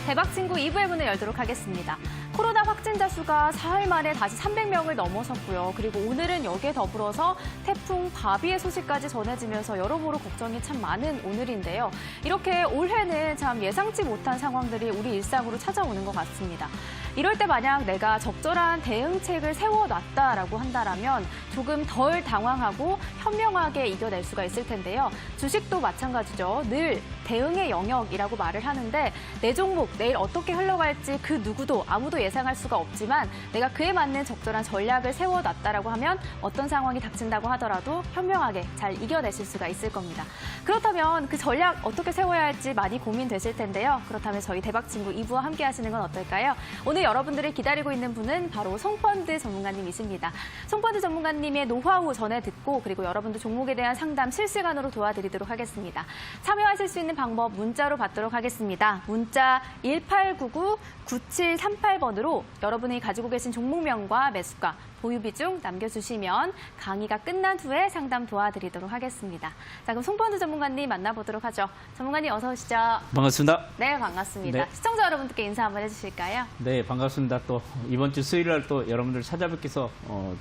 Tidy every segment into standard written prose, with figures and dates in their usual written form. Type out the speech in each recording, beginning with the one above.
대박친구 2부의 문을 열도록 하겠습니다. 코로나 확진자 수가 사흘 만에 다시 300명을 넘어섰고요. 그리고 오늘은 여기에 더불어서 태풍 바비의 소식까지 전해지면서 여러모로 걱정이 참 많은 오늘인데요. 이렇게 올해는 참 예상치 못한 상황들이 우리 일상으로 찾아오는 것 같습니다. 이럴 때 만약 내가 적절한 대응책을 세워놨다라고 한다면 조금 덜 당황하고 현명하게 이겨낼 수가 있을 텐데요. 주식도 마찬가지죠. 늘 대응의 영역이라고 말을 하는데 내 종목 내일 어떻게 흘러갈지 그 누구도 아무도 예상할 수가 없지만 내가 그에 맞는 적절한 전략을 세워놨다라고 하면 어떤 상황이 닥친다고 하더라도 현명하게 잘 이겨내실 수가 있을 겁니다. 그렇다면 그 전략 어떻게 세워야 할지 많이 고민되실 텐데요. 그렇다면 저희 대박친구 2부와 함께 하시는 건 어떨까요? 오늘 여러분들을 기다리고 있는 분은 바로 송펀드 전문가님이십니다. 송펀드 전문가님의 노하우 전해 듣고 그리고 여러분들 종목에 대한 상담 실시간으로 도와드리도록 하겠습니다. 참여하실 수 있는 방법 문자로 받도록 하겠습니다. 문자 1899-9738번으로 여러분이 가지고 계신 종목명과 매수가, 보유 비중 남겨주시면 강의가 끝난 후에 상담 도와드리도록 하겠습니다. 자, 그럼 송펀드 전문가님 만나보도록 하죠. 전문가님 어서 오시죠. 반갑습니다. 네, 반갑습니다. 네. 시청자 여러분들께 인사 한번 해주실까요? 네, 반갑습니다. 또 이번 주 수요일 날 또 여러분들 찾아뵙게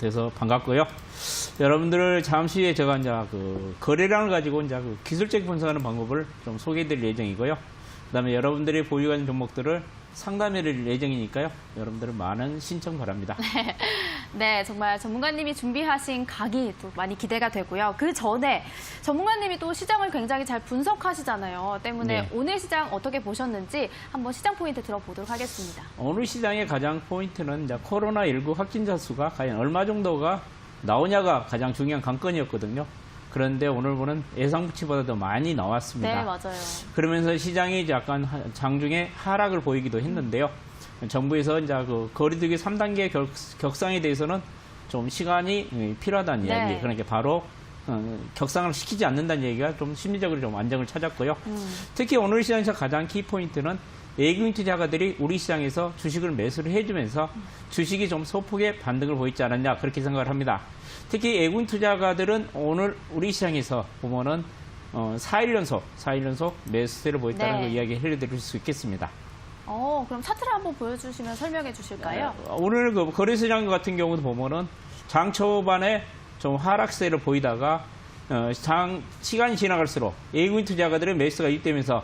돼서 반갑고요. 여러분들을 잠시 후에 제가 이제 그 거래량을 가지고 이제 그 기술적 분석하는 방법을 좀 소개해드릴 예정이고요. 그다음에 여러분들이 보유하는 종목들을 상담해드릴 예정이니까요. 여러분들 많은 신청 바랍니다. 네, 정말 전문가님이 준비하신 강의 또 많이 기대가 되고요. 그 전에 전문가님이 또 시장을 굉장히 잘 분석하시잖아요. 때문에 네. 오늘 시장 어떻게 보셨는지 한번 시장 포인트 들어보도록 하겠습니다. 오늘 시장의 가장 포인트는 이제 코로나19 확진자 수가 과연 얼마 정도가 나오냐가 가장 중요한 관건이었거든요. 그런데 오늘 보는 예상치보다 더 많이 나왔습니다. 네, 맞아요. 그러면서 시장이 약간 장중에 하락을 보이기도 했는데요. 정부에서 이제 그 거리두기 3단계 격상에 대해서는 좀 시간이 필요하다는 이야기. 네. 그러니까 바로 격상을 시키지 않는다는 얘기가 좀 심리적으로 좀 안정을 찾았고요. 특히 오늘 시장에서 가장 키포인트는 외국인 투자가들이 우리 시장에서 주식을 매수를 해주면서 주식이 좀 소폭의 반등을 보이지 않았냐 그렇게 생각을 합니다. 특히 외국인 투자가들은 오늘 우리 시장에서 보면은 4일 연속 매수세를 보였다는 네. 그 이야기 해드릴 수 있겠습니다. 그럼 차트를 한번 보여주시면 설명해 주실까요? 오늘 그 거래시장 같은 경우도 보면은 장 초반에 좀 하락세를 보이다가 시간이 지나갈수록 외국인 투자가들의 매수가 유입되면서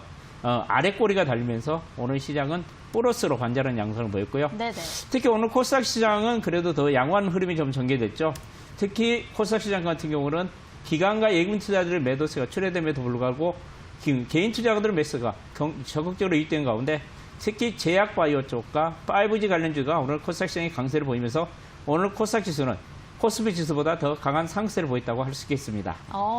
아래 꼬리가 달리면서 오늘 시장은 플러스로 반전하는 양상을 보였고요. 네네. 특히 오늘 코스닥 시장은 그래도 더 양호한 흐름이 좀 전개됐죠. 특히 코스닥 시장 같은 경우는 기관과 외국인 투자자들의 매도세가 출회됨에도 불구하고 개인 투자자들의 매수가 적극적으로 유입된 가운데 특히 제약바이오 쪽과 5G 관련주가 오늘 코스닥 시장의 강세를 보이면서 오늘 코스닥 지수는 코스피 지수보다 더 강한 상승세를 보였다고 할 수 있겠습니다.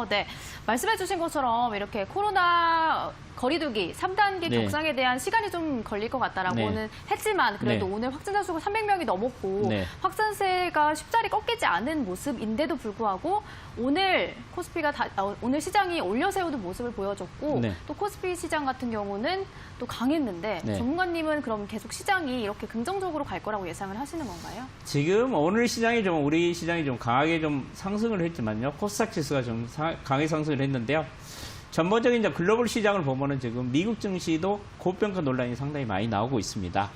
네. 말씀해 주신 것처럼 이렇게 코로나 거리두기 3단계 네. 격상에 대한 시간이 좀 걸릴 것 같다라고는 네. 했지만 그래도 네. 오늘 확진자 수가 300명이 넘었고 네. 확산세가 쉽사리 꺾이지 않은 모습인데도 불구하고 오늘 코스피가 오늘 시장이 올려 세우는 모습을 보여줬고 네. 또 코스피 시장 같은 경우는 또 강했는데 네. 전문가님은 그럼 계속 시장이 이렇게 긍정적으로 갈 거라고 예상을 하시는 건가요? 지금 오늘 시장이 우리 시장이 좀 강하게 좀 상승을 했지만요. 코스닥 지수가 좀 강하게 상승을 했는데요. 전반적인 이제 글로벌 시장을 보면은 지금 미국 증시도 고평가 논란이 상당히 많이 나오고 있습니다.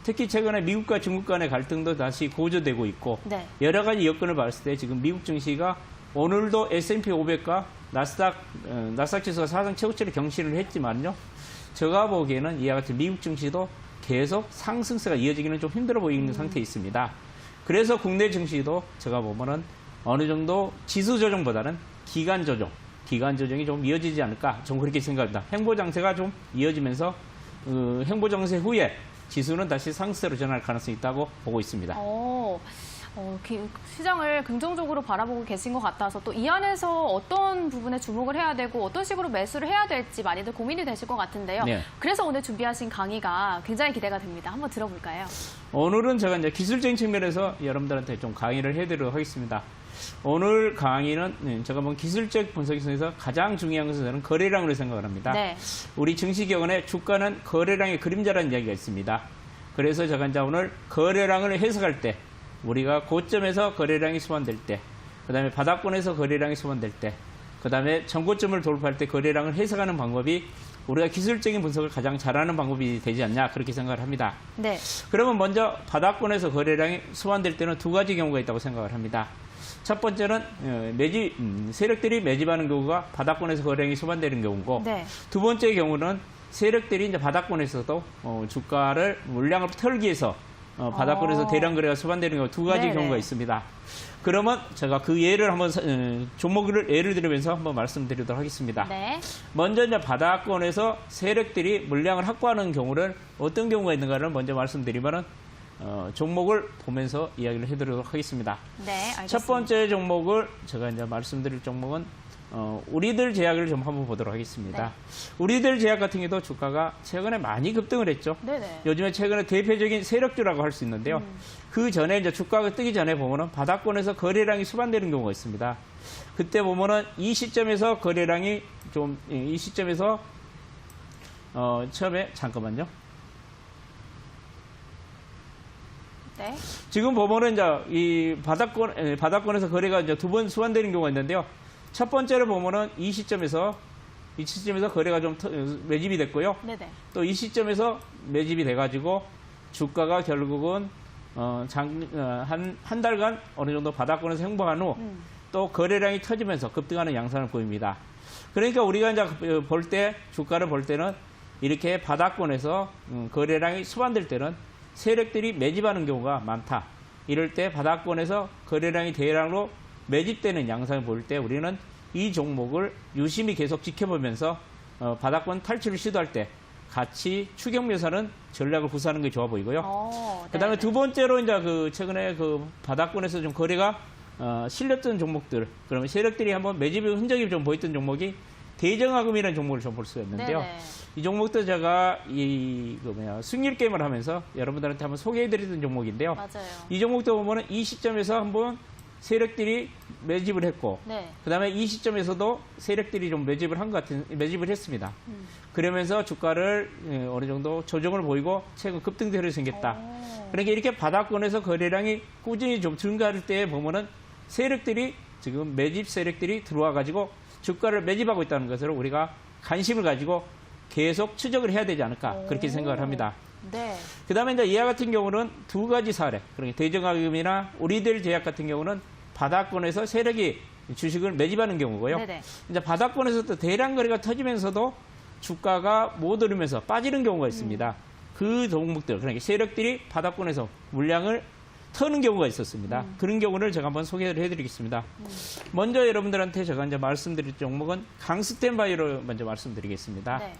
특히 최근에 미국과 중국 간의 갈등도 다시 고조되고 있고 네. 여러 가지 여건을 봤을 때 지금 미국 증시가 오늘도 S&P 500과 나스닥 지수가 사상 최고치를 경신을 했지만요. 제가 보기에는 이와 같이 미국 증시도 계속 상승세가 이어지기는 좀 힘들어 보이는 상태에 있습니다. 그래서 국내 증시도 제가 보면은 어느 정도 지수 조정보다는 기간 조정이 좀 이어지지 않을까 좀 그렇게 생각합니다. 횡보장세가 좀 이어지면서 횡보장세 후에 지수는 다시 상승세로 전환할 가능성이 있다고 보고 있습니다. 시장을 긍정적으로 바라보고 계신 것 같아서 또 이 안에서 어떤 부분에 주목을 해야 되고 어떤 식으로 매수를 해야 될지 많이들 고민이 되실 것 같은데요. 네. 그래서 오늘 준비하신 강의가 굉장히 기대가 됩니다. 한번 들어볼까요? 오늘은 제가 이제 기술적인 측면에서 여러분들한테 좀 강의를 해드리도록 하겠습니다. 오늘 강의는 제가 본 기술적 분석 중에서 가장 중요한 것은 저는 거래량으로 생각을 합니다. 네. 우리 증시기관의 주가는 거래량의 그림자라는 이야기가 있습니다. 그래서 제가 이제 오늘 거래량을 해석할 때 우리가 고점에서 거래량이 소환될 때, 그 다음에 바닥권에서 거래량이 소환될 때, 그 다음에 전고점을 돌파할 때 거래량을 해석하는 방법이 우리가 기술적인 분석을 가장 잘하는 방법이 되지 않냐 그렇게 생각을 합니다. 네. 그러면 먼저 바닥권에서 거래량이 소환될 때는 두 가지 경우가 있다고 생각을 합니다. 첫 번째는 세력들이 매집하는 경우가 바닥권에서 거래량이 소환되는 경우고 네. 두 번째 경우는 세력들이 이제 바닥권에서도 주가를 물량을 털기 위해서 바닥권에서 대량 거래가 소환되는 경우 두 가지 네네. 경우가 있습니다. 그러면 제가 그 예를 한번 종목을 예를 들으면서 한번 말씀드리도록 하겠습니다. 네. 먼저 이제 바닥권에서 세력들이 물량을 확보하는 경우를 어떤 경우가 있는가를 먼저 말씀드리면은 종목을 보면서 이야기를 해드리도록 하겠습니다. 네, 알겠습니다. 첫 번째 종목을 제가 이제 말씀드릴 종목은 우리들 제약을 좀 한번 보도록 하겠습니다. 네. 우리들 제약 같은 경우도 주가가 최근에 많이 급등을 했죠. 네네. 요즘에 최근에 대표적인 세력주라고 할 수 있는데요. 그 전에 이제 주가가 뜨기 전에 보면은 바닥권에서 거래량이 수반되는 경우가 있습니다. 그때 보면은 이 시점에서 거래량이 이 시점에서 처음에 잠깐만요. 네. 지금 보면은 이제 이 바닥권에서 거래가 이제 두 번 수반되는 경우가 있는데요. 첫 번째를 보면은 이 시점에서 거래가 좀 매집이 됐고요. 네네. 또 이 시점에서 매집이 돼가지고 주가가 결국은 한 달간 어느 정도 바닥권에서 행보한 후 또 거래량이 터지면서 급등하는 양상을 보입니다. 그러니까 우리가 이제 주가를 볼 때는 이렇게 바닥권에서 거래량이 수반될 때는 세력들이 매집하는 경우가 많다. 이럴 때 바닥권에서 거래량이 대량으로 매집되는 양상을 볼 때 우리는 이 종목을 유심히 계속 지켜보면서 바닥권 탈출을 시도할 때 같이 추격 매수하는 전략을 구사하는 게 좋아 보이고요. 그다음에 네네. 두 번째로 이제 최근에 바닥권에서 좀 거래가 실렸던 종목들, 그러면 세력들이 한번 매집의 흔적이 좀 보였던 종목이 대정화금이라는 종목을 좀 볼 수가 있는데요. 네네. 이 종목도 제가 승률 게임을 하면서 여러분들한테 한번 소개해드리던 종목인데요. 맞아요. 이 종목도 보면은 이 시점에서 한번 세력들이 매집을 했고, 네. 그 다음에 이 시점에서도 세력들이 좀 매집을 했습니다. 그러면서 주가를 어느 정도 조정을 보이고 최근 급등세를 생겼다. 그러니까 이렇게 바닥권에서 거래량이 꾸준히 좀 증가할 때 보면은 세력들이 지금 매집 세력들이 들어와 가지고 주가를 매집하고 있다는 것을 우리가 관심을 가지고 계속 추적을 해야 되지 않을까 그렇게 생각을 합니다. 네. 그 다음에 이제 이와 같은 경우는 두 가지 사례, 그러니까 대정화금이나 우리들 제약 같은 경우는 바닥권에서 세력이 주식을 매집하는 경우고요. 네네. 이제 바닥권에서 또 대량 거래가 터지면서도 주가가 못 오르면서 빠지는 경우가 있습니다. 그 종목들, 그러니까 세력들이 바닥권에서 물량을 터는 경우가 있었습니다. 그런 경우를 제가 한번 소개를 해드리겠습니다. 먼저 여러분들한테 제가 이제 말씀드릴 종목은 강스템 바이오를 먼저 말씀드리겠습니다. 네.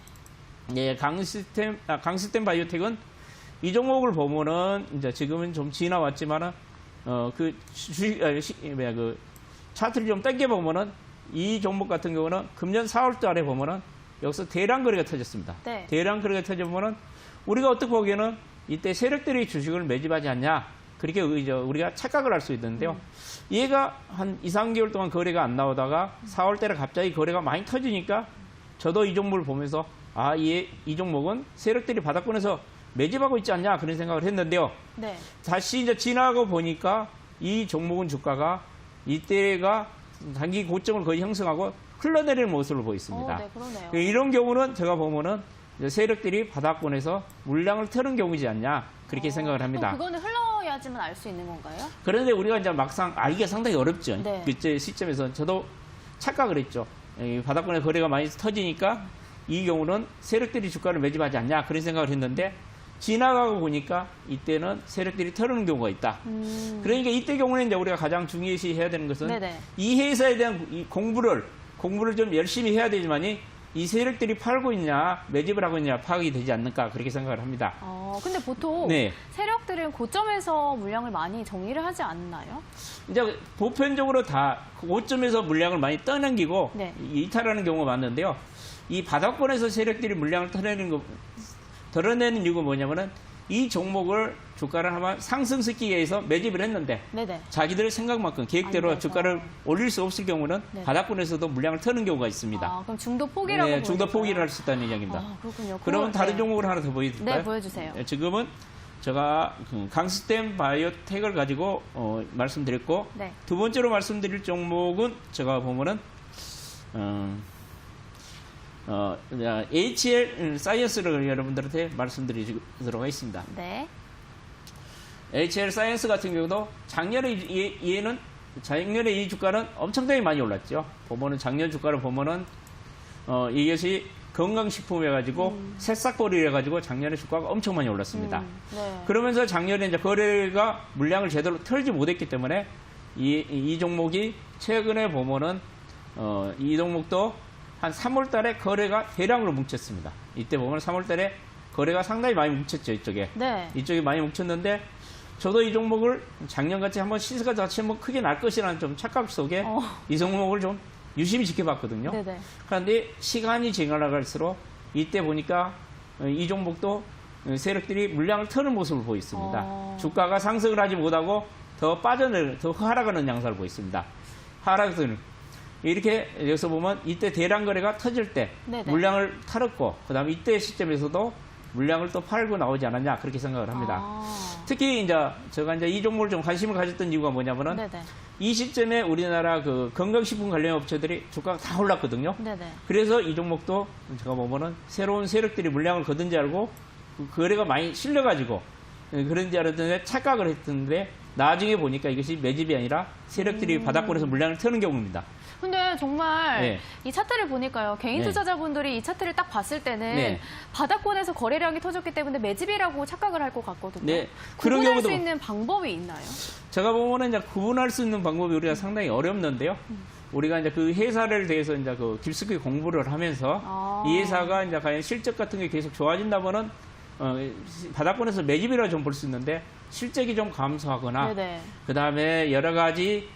예, 강스템 바이오텍은 이 종목을 보면은 이제 지금은 좀 지나왔지만은 차트를 좀 당겨 보면은 이 종목 같은 경우는 금년 4월 달에 보면은 여기서 대량 거래가 터졌습니다. 네. 대량 거래가 터져보면은 우리가 어떻게 보기에는 이때 세력들이 주식을 매집하지 않냐 그렇게 우리가 착각을 할 수 있는데요. 얘가 한 2, 3개월 동안 거래가 안 나오다가 4월 달에 갑자기 거래가 많이 터지니까 저도 이 종목을 보면서 이 종목은 세력들이 바닥권에서 매집하고 있지 않냐 그런 생각을 했는데요. 네. 다시 이제 지나고 보니까 이 종목은 주가가 이때가 단기 고점을 거의 형성하고 흘러내리는 모습을 보였습니다. 네, 그러네요. 이런 경우는 제가 보면은 이제 세력들이 바닥권에서 물량을 트는 경우이지 않냐 그렇게 생각을 합니다. 또 그거는 흘러야지만 알 수 있는 건가요? 그런데 우리가 이제 막상 알기가 상당히 어렵죠. 네. 그때 시점에서 저도 착각을 했죠. 이 바닥권에 거래가 많이 터지니까 이 경우는 세력들이 주가를 매집하지 않냐 그런 생각을 했는데 지나가고 보니까 이때는 세력들이 털는 경우가 있다. 그러니까 이때 경우는 이제 우리가 가장 중요시 해야 되는 것은 네네. 이 회사에 대한 이 공부를 좀 열심히 해야 되지만이 이 세력들이 팔고 있냐 매집을 하고 있냐 파악이 되지 않는가 그렇게 생각을 합니다. 근데 보통 네. 세력들은 고점에서 물량을 많이 정리를 하지 않나요? 이제 보편적으로 다 고점에서 물량을 많이 떠넘기고 네. 이탈하는 경우가 많은데요. 이 바닥권에서 세력들이 물량을 덜어내는 이유가 뭐냐면은 이 종목을 주가를 한번 상승시키기 위해서 매집을 했는데 네네. 자기들 생각만큼 계획대로 안 돼서. 주가를 올릴 수 없을 경우는 네. 바닥권에서도 물량을 터는 경우가 있습니다. 그럼 중도 포기라고 네, 중도 보여질까요? 포기를 할 수 있다는 이야기입니다. 그렇군요. 그러면 다른 네. 종목을 하나 더 보여드릴까요? 네, 보여주세요. 네, 지금은 제가 강스템 바이오텍을 가지고 말씀드렸고 네. 두 번째로 말씀드릴 종목은 제가 보면은 HL 사이언스를 여러분들한테 말씀드리도록 하겠습니다. 네. HL 사이언스 같은 경우도 작년에 이 주가는 엄청나게 많이 올랐죠. 보면은 작년 주가를 보면은 이것이 건강식품해 가지고 새싹거리래 가지고 작년에 주가가 엄청 많이 올랐습니다. 네. 그러면서 작년에 이제 거래가 물량을 제대로 털지 못했기 때문에 이 종목이 최근에 보면은 이 종목도 한 3월 달에 거래가 대량으로 뭉쳤습니다. 이때 보면 3월 달에 거래가 상당히 많이 뭉쳤죠, 이쪽에. 네. 이쪽에 많이 뭉쳤는데 저도 이 종목을 작년같이 한번 시세가 같이 한번 크게 날 것이라는 좀 착각 속에 이 종목을 좀 유심히 지켜봤거든요. 네네. 그런데 시간이 지나갈수록 이때 보니까 이 종목도 세력들이 물량을 터는 모습을 보였습니다. 주가가 상승을 하지 못하고 더 하락하는 양상을 보였습니다. 하락을 이렇게 여기서 보면 이때 대량 거래가 터질 때 네네. 물량을 털었고 그다음에 이때 시점에서도 물량을 또 팔고 나오지 않았냐 그렇게 생각을 합니다. 특히 제가 이 종목을 좀 관심을 가졌던 이유가 뭐냐면은 네네. 이 시점에 우리나라 그 건강식품 관련 업체들이 주가가 다 올랐거든요. 네네. 그래서 이 종목도 제가 보면은 새로운 세력들이 물량을 거둔 줄 알고 그 거래가 많이 실려가지고 그런 줄 알았는데 착각을 했는데 나중에 보니까 이것이 매집이 아니라 세력들이 바닥권에서 물량을 트는 경우입니다. 근데 정말 네. 이 차트를 보니까요. 개인 네. 투자자분들이 이 차트를 딱 봤을 때는 네. 바닥권에서 거래량이 터졌기 때문에 매집이라고 착각을 할 것 같거든요. 네. 그런 구분할 경우도 수 있는 방법이 있나요? 제가 보면은 이제 구분할 수 있는 방법이 우리가 상당히 어렵는데요. 우리가 이제 그 회사를 대해서 이제 그 깊숙이 공부를 하면서 이 회사가 이제 과연 실적 같은 게 계속 좋아진다면은 바닥권에서 매집이라 좀 볼 수 있는데 실적이 좀 감소하거나 그 다음에 여러 가지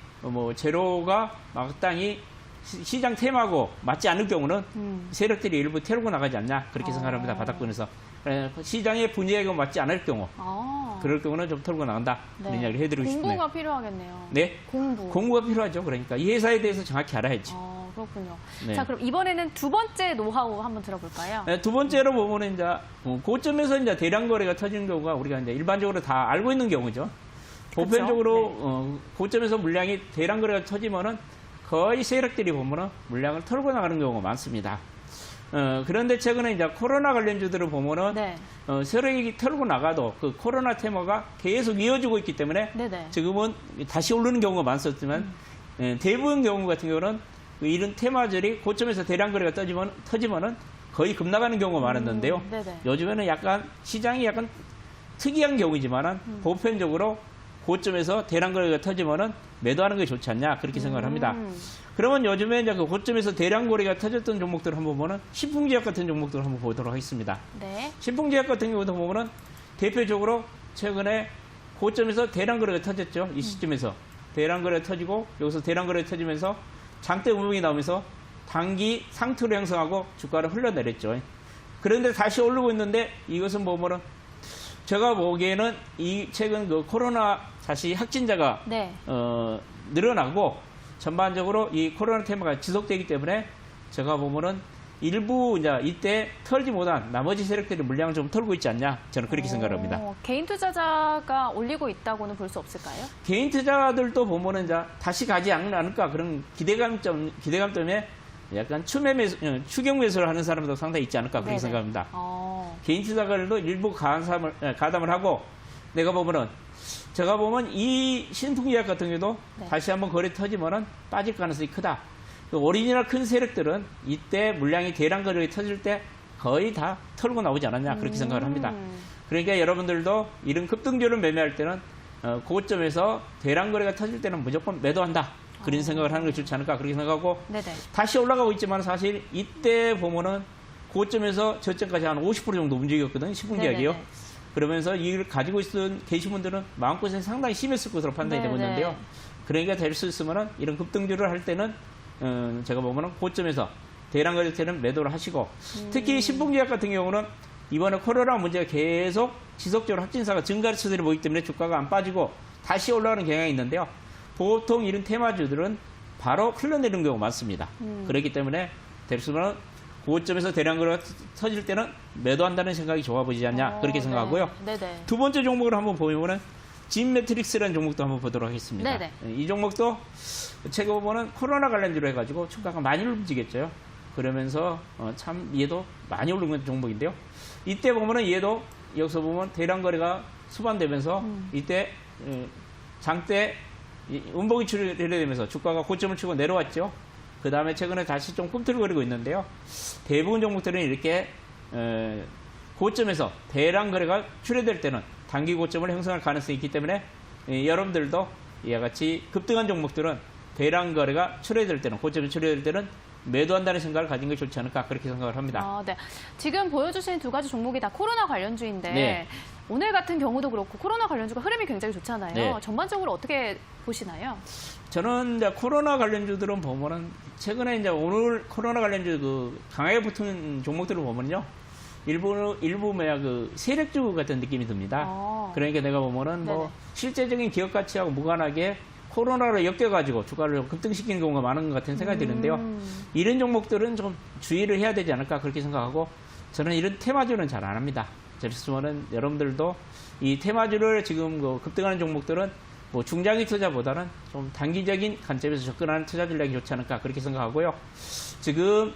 재료가 마땅히 시장 테마하고 맞지 않을 경우는 세력들이 일부 태우고 나가지 않냐 그렇게 생각합니다. 바닥권에서 시장의 분위기가 맞지 않을 경우 그럴 경우는 좀 털고 나간다 그런 이야기를 해드리고 싶네요. 공부가 필요하겠네요. 네, 공부가 필요하죠. 그러니까 이 회사에 대해서 정확히 알아야지. 그렇군요. 네. 자, 그럼 이번에는 두 번째 노하우 한번 들어볼까요? 네, 두 번째로 보면은 이제 고점에서 이제 대량 거래가 터지는 경우가 우리가 이제 일반적으로 다 알고 있는 경우죠. 보편적으로 고점에서 물량이 대량 거래가 터지면은 거의 세력들이 보면은 물량을 털고 나가는 경우가 많습니다. 그런데 최근에 이제 코로나 관련주들을 보면은 세력이 털고 나가도 그 코로나 테마가 계속 이어지고 있기 때문에 지금은 다시 오르는 경우가 많았지만 대부분 경우 같은 경우는 이런 테마들이 고점에서 대량 거래가 터지면은 거의 급나가는 경우가 많았는데요. 요즘에는 약간 시장이 약간 특이한 경우이지만은 보편적으로 고점에서 대량 거래가 터지면은 매도하는 게 좋지 않냐 그렇게 생각을 합니다. 그러면 요즘에 이제 그 고점에서 대량 거래가 터졌던 종목들을 한번 보면은 신풍제약 같은 종목들을 한번 보도록 하겠습니다. 신풍제약 같은 경우도 보면은 대표적으로 최근에 고점에서 대량 거래가 터졌죠. 이 시점에서 대량 거래가 터지고 여기서 대량 거래가 터지면서 장대 우봉이 나오면서 단기 상투를 형성하고 주가를 흘러내렸죠. 그런데 다시 오르고 있는데 이것은 보면은 제가 보기에는 이 최근 그 코로나 다시 확진자가 늘어나고 전반적으로 이 코로나 테마가 지속되기 때문에 제가 보면은 일부 이제 이때 털지 못한 나머지 세력들이 물량을 좀 털고 있지 않냐 저는 그렇게 생각합니다. 개인 투자자가 올리고 있다고는 볼 수 없을까요? 개인 투자들도 보면은 이제 다시 가지 않을까 그런 기대감 때문에 약간 추경 매수를 하는 사람도 상당히 있지 않을까 그렇게 생각합니다. 개인 투자가들도 일부 가담을 하고 제가 보면 이 신풍제약 같은 경우도 다시 한번 거래 터지면은 빠질 가능성이 크다. 오리지널 큰 세력들은 이때 물량이 대량 거래가 터질 때 거의 다 털고 나오지 않았냐 그렇게 생각을 합니다. 그러니까 여러분들도 이런 급등주를 매매할 때는 고점에서 대량 거래가 터질 때는 무조건 매도한다. 그런 생각을 하는 게 좋지 않을까 그렇게 생각하고 다시 올라가고 있지만 사실 이때 보면은 고점에서 저점까지 한 50% 정도 움직였거든요. 신풍제약이요. 그러면서 이걸 가지고 있던 계신 분들은 마음고생이 상당히 심했을 것으로 판단이 되고 있는데요. 그러니까 될 수 있으면은 이런 급등주를 할 때는 제가 보면은 고점에서 대량 거래 때는 매도를 하시고 특히 신풍제약 같은 경우는 이번에 코로나 문제가 계속 지속적으로 확진자가 증가할 추세를 보이기 때문에 주가가 안 빠지고 다시 올라가는 경향이 있는데요. 보통 이런 테마주들은 바로 흘러내리는 경우가 많습니다. 그렇기 때문에 될 수 있으면 고점에서 대량 거래가 터질 때는 매도한다는 생각이 좋아 보이지 않냐 그렇게 생각하고요. 두 번째 종목을 한번 보면은 진매트릭스라는 종목도 한번 보도록 하겠습니다. 이 종목도 최근 보면은 코로나 관련주로 해가지고 주가가 많이 움직였죠. 그러면서 참 얘도 많이 오른 종목인데요. 이때 보면은 얘도 여기서 보면 대량 거래가 수반되면서 이때 장대 음봉이 출현되면서 주가가 고점을 치고 내려왔죠. 그 다음에 최근에 다시 좀 꿈틀거리고 있는데요. 대부분 종목들은 이렇게 고점에서 대량 거래가 출현될 때는 단기 고점을 형성할 가능성이 있기 때문에 여러분들도 이와 같이 급등한 종목들은 대량 거래가 출현될 때는 고점이 출현될 때는 매도한다는 생각을 가진 게 좋지 않을까 그렇게 생각을 합니다. 네. 지금 보여주신 두 가지 종목이 다 코로나 관련주인데 네. 오늘 같은 경우도 그렇고 코로나 관련주가 흐름이 굉장히 좋잖아요. 네. 전반적으로 어떻게 보시나요? 저는 이제 코로나 관련주들은 보면은 최근에 이제 오늘 코로나 관련주 그 강하게 붙은 종목들을 보면요. 일부 뭐야 그 세력주 같은 느낌이 듭니다. 그러니까 내가 보면은 뭐 네네. 실제적인 기업 가치하고 무관하게 코로나로 엮여가지고 주가를 급등시키는 경우가 많은 것 같은 생각이 드는데요. 이런 종목들은 좀 주의를 해야 되지 않을까 그렇게 생각하고 저는 이런 테마주는 잘 안 합니다. 그래서 저는 여러분들도 이 테마주를 지금 그 급등하는 종목들은 뭐 중장기 투자보다는 좀 단기적인 관점에서 접근하는 투자 전략이 좋지 않을까 그렇게 생각하고요. 지금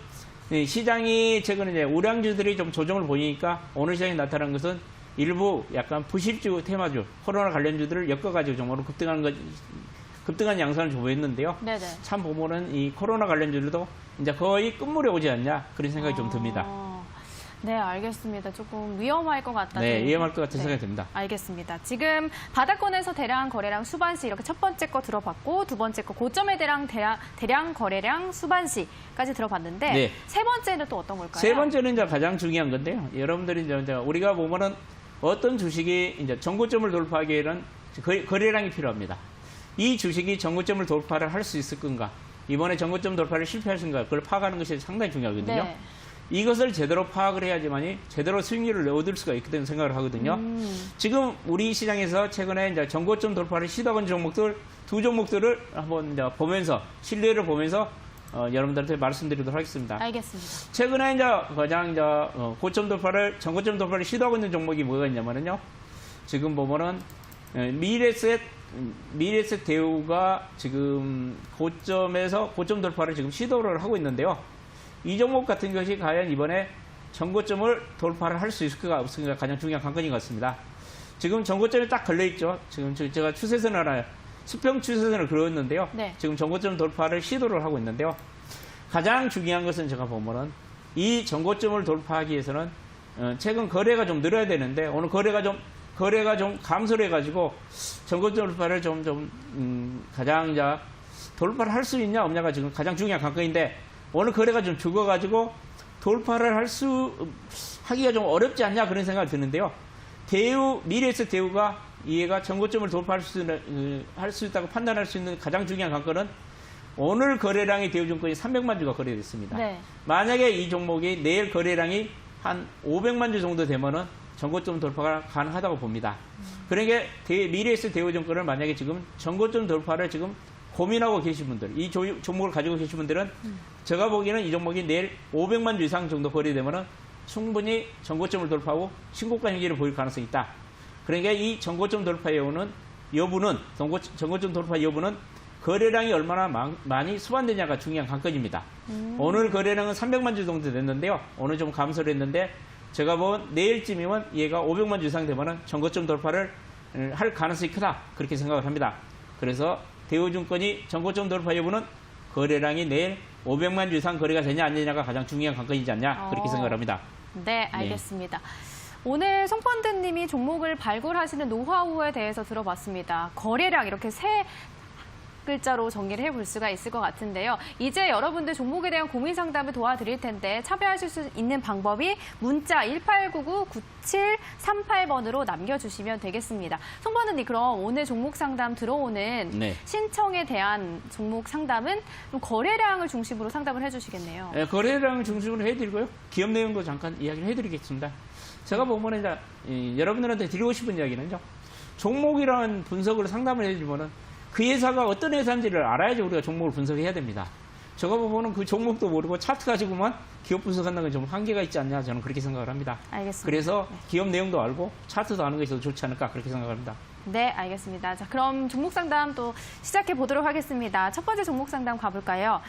시장이 최근에 이제 우량주들이 좀 조정을 보이니까 오늘 시장에 나타난 것은 일부 약간 부실주 테마주 코로나 관련주들을 엮어가지고 좀 오늘 급등한 양상을 보였는데요. 네네. 참 보면은 이 코로나 관련주들도 이제 거의 끝물에 오지 않냐 그런 생각이 좀 듭니다. 네, 알겠습니다. 조금 위험할 것 같다는. 네, 위험할 것 같은 생각이 듭니다. 알겠습니다. 지금 바닥권에서 대량 거래량 수반시 이렇게 첫 번째 거 들어봤고 두 번째 거 고점에 대량 거래량 수반시까지 들어봤는데 네. 세 번째는 또 어떤 걸까요? 세 번째는 이제 가장 중요한 건데요. 여러분들이 이제 우리가 보면은 어떤 주식이 이제 정고점을 돌파하기 위해는 거래량이 필요합니다. 이 주식이 정고점을 돌파를 할 수 있을 건가? 이번에 정고점 돌파를 실패할 수 있는가? 그걸 파악하는 것이 상당히 중요하거든요. 네. 이것을 제대로 파악을 해야지만이 제대로 수익률을 얻을 수가 있게 되는 생각을 하거든요. 지금 우리 시장에서 최근에 이제 정고점 돌파를 시도한 종목들 두 종목들을 한번 이제 보면서 신뢰를 보면서 여러분들한테 말씀드리도록 하겠습니다. 알겠습니다. 최근에 이제 가장 이제 정고점 돌파를 시도하고 있는 종목이 뭐가 있냐면요. 지금 보면은 미래셋 대우가 지금 고점에서 고점 돌파를 지금 시도를 하고 있는데요. 이 종목 같은 것이 과연 이번에 정고점을 돌파를 할 수 있을까 없을까 가장 중요한 관건인 것 같습니다. 지금 정고점에 딱 걸려있죠. 지금 제가 추세선을 하나, 수평 추세선을 그렸는데요. 네. 지금 정고점 돌파를 시도를 하고 있는데요. 가장 중요한 것은 제가 보면은 이 정고점을 돌파하기 위해서는 최근 거래가 좀 늘어야 되는데 오늘 거래가 좀 감소를 해가지고 정고점 돌파를 가장 이제 돌파를 할 수 있냐 없냐가 지금 가장 중요한 관건인데 오늘 거래가 좀 죽어가지고 돌파를 하기가 좀 어렵지 않냐 그런 생각이 드는데요. 미래에셋 대우가 얘가 정고점을 돌파할 수 있다고 판단할 수 있는 가장 중요한 관건은 오늘 거래량이 대우증권이 300만 주가 거래됐습니다. 네. 만약에 이 종목이 내일 거래량이 한 500만 주 정도 되면은 정고점 돌파가 가능하다고 봅니다. 그러니까 미래에셋 대우증권을 만약에 지금 정고점 돌파를 지금 고민하고 계신 분들, 이 종목을 가지고 계신 분들은 제가 보기에는 이 종목이 내일 500만 주 이상 정도 거래되면은 충분히 정고점을 돌파하고 신고가 형질을 보일 가능성이 있다. 그러니까 이 정고점 돌파 여부는 정고점 돌파 여부는 거래량이 얼마나 많이 수반되냐가 중요한 관건입니다. 오늘 거래량은 300만 주 정도 됐는데요. 오늘 좀 감소를 했는데 제가 본 내일쯤이면 얘가 500만 주 이상 되면은 정고점 돌파를 할 가능성이 크다. 그렇게 생각을 합니다. 그래서 대우증권이 정고점 돌파 여부는 거래량이 내일 500만 주 이상 거래가 되냐 안 되냐가 가장 중요한 관건이지 않냐 그렇게 생각을 합니다. 네, 알겠습니다. 오늘 송펀드님이 종목을 발굴하시는 노하우에 대해서 들어봤습니다. 거래량 이렇게 세 글자로 정리를 해볼 수가 있을 것 같은데요. 이제 여러분들 종목에 대한 고민 상담을 도와드릴 텐데 참여하실 수 있는 방법이 문자 1899-9738번으로 남겨주시면 되겠습니다. 송펀드님, 그럼 오늘 종목 상담 들어오는 네. 신청에 대한 종목 상담은 좀 거래량을 중심으로 상담을 해주시겠네요. 네, 거래량을 중심으로 해드리고요. 기업 내용도 잠깐 이야기를 해드리겠습니다. 제가 보면 이제 여러분들한테 드리고 싶은 이야기는요. 종목이라는 분석을 상담을 해주면은 그 회사가 어떤 회사인지를 알아야지 우리가 종목을 분석해야 됩니다. 제가 보면은 그 종목도 모르고 차트 가지고만 기업 분석한다는 건 좀 한계가 있지 않냐 저는 그렇게 생각을 합니다. 알겠습니다. 그래서 기업 내용도 알고 차트도 아는 것이 더 좋지 않을까 그렇게 생각합니다. 네, 알겠습니다. 자, 그럼 종목 상담 또 시작해 보도록 하겠습니다. 첫 번째 종목 상담 가볼까요?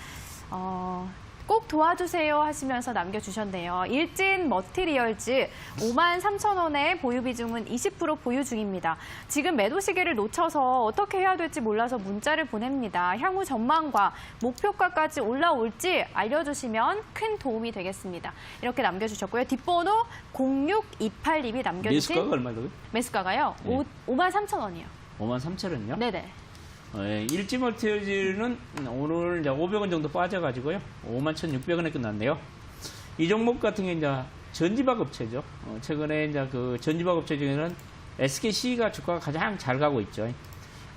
꼭 도와주세요 하시면서 남겨주셨네요. 일진 머티리얼즈 53,000원에 보유 비중은 20% 보유 중입니다. 지금 매도 시기를 놓쳐서 어떻게 해야 될지 몰라서 문자를 보냅니다. 향후 전망과 목표가까지 올라올지 알려주시면 큰 도움이 되겠습니다. 이렇게 남겨주셨고요. 뒷번호 0628님이 남겨주신 매수가가 얼마라고요? 매수가가요? 네. 53,000원이요. 53,000원요? 네네. 일지 멀티는 오늘 이제 500원 정도 빠져가지고요. 51,600원에 끝났네요. 이 종목 같은 게 이제 전지박 업체죠. 최근에 이제 그 전지박 업체 중에는 SKC가 주가가 가장 잘 가고 있죠.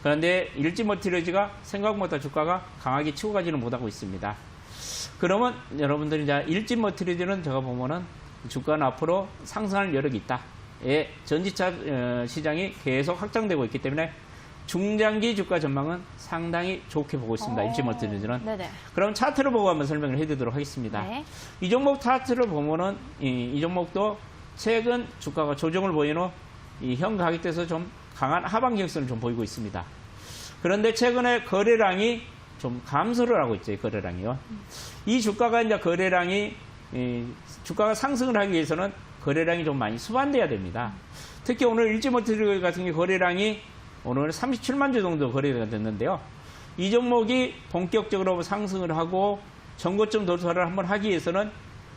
그런데 일지 멀티가 생각보다 주가가 강하게 치고 가지는 못하고 있습니다. 그러면 여러분들이 이제 일지 멀티는 제가 보면은 주가는 앞으로 상승할 여력이 있다. 예, 전지차 시장이 계속 확장되고 있기 때문에 중장기 주가 전망은 상당히 좋게 보고 있습니다. 일지 멀티는. 네네. 그럼 차트를 보고 한번 설명을 해드리도록 하겠습니다. 네. 이 종목 차트를 보면은 이 종목도 최근 주가가 조정을 보인 후 이 현 가격대에서 좀 강한 하방 기억선을 좀 보이고 있습니다. 그런데 최근에 거래량이 좀 감소를 하고 있죠. 이 거래량이요. 이 주가가 이제 거래량이 주가가 상승을 하기 위해서는 거래량이 좀 많이 수반돼야 됩니다. 특히 오늘 일지모티 같은 경우 거래량이 오늘 37만 주 정도 거래가 됐는데요. 이 종목이 본격적으로 상승을 하고 전고점 돌파를 한번 하기 위해서는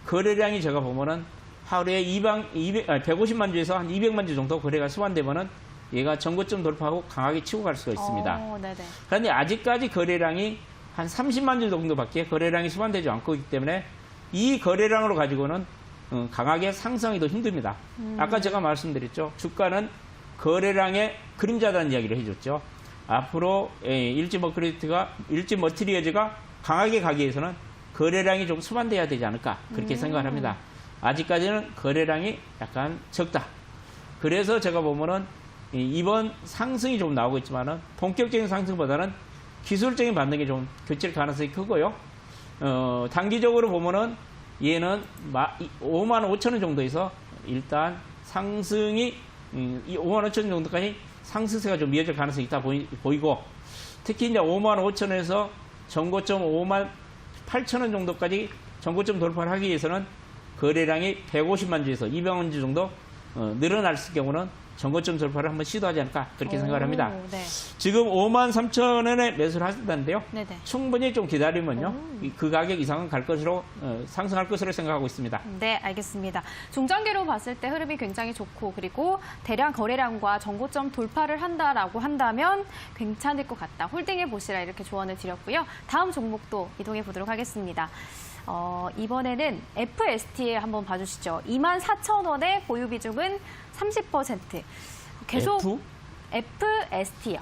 거래량이 제가 보면은 하루에 150만 주에서 한 200만 주 정도 거래가 수반되면은 얘가 전고점 돌파하고 강하게 치고 갈 수가 있습니다. 네네. 그런데 아직까지 거래량이 한 30만 주 정도밖에 거래량이 수반되지 않고 있기 때문에 이 거래량으로 가지고는 강하게 상승하기도 힘듭니다. 아까 제가 말씀드렸죠. 주가는 거래량의 그림자다는 이야기를 해줬죠. 앞으로 일지 머티리얼즈가 강하게 가기 위해서는 거래량이 좀 수반돼야 되지 않을까 그렇게 생각을 합니다. 아직까지는 거래량이 약간 적다. 그래서 제가 보면은 이번 상승이 좀 나오고 있지만은 본격적인 상승보다는 기술적인 반등이 좀 교체될 가능성이 크고요. 단기적으로 보면은 얘는 5만 5천 원 정도에서 일단 상승이 5만 5천 원 정도까지 상승세가 좀 이어질 가능성이 있다 보이고 특히 이제 5만 5천 원에서 전고점 5만 8천 원 정도까지 전고점 돌파를 하기 위해서는 거래량이 150만 주에서 200만 주 정도 늘어날 경우는 전고점 돌파를 한번 시도하지 않을까 그렇게 생각을 합니다. 네. 지금 5만 3천 원에 매수를 하셨다는데요. 네네. 충분히 좀 기다리면요. 그 가격 이상은 갈 것으로 상승할 것으로 생각하고 있습니다. 네, 알겠습니다. 중장기로 봤을 때 흐름이 굉장히 좋고 그리고 대량 거래량과 전고점 돌파를 한다라고 한다면 괜찮을 것 같다. 홀딩해 보시라 이렇게 조언을 드렸고요. 다음 종목도 이동해 보도록 하겠습니다. 이번에는 FST에 한번 봐주시죠. 24,000원의 보유 비중은 30%. 계속 FST요.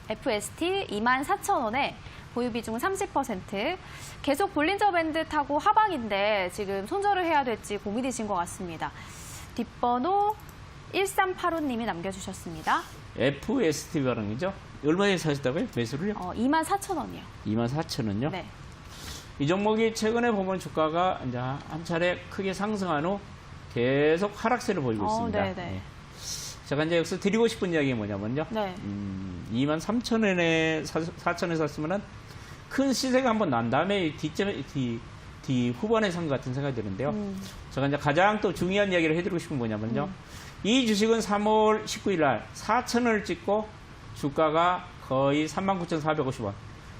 FST 24,000원에 보유 비중은 30%. 계속 볼린저 밴드 타고 하방인데 지금 손절을 해야 될지 고민이신 것 같습니다. 뒷번호 1385님이 남겨주셨습니다. FST 발행이죠. 얼마에 사셨다고요? 매수를요? 24,000원이요. 24,000원요? 네. 이 종목이 최근에 보면 주가가 이제 한 차례 크게 상승한 후 계속 하락세를 보이고 있습니다. 네네. 네. 제가 이제 여기서 드리고 싶은 이야기가 뭐냐면요. 네. 23,000원에 4,000원에 샀으면은 큰 시세가 한번 난 다음에 뒤 후반에 산 것 같은 생각이 드는데요. 제가 이제 가장 또 중요한 이야기를 해드리고 싶은 건 뭐냐면요. 이 주식은 3월 19일 날 4,000원을 찍고 주가가 거의 39,450원,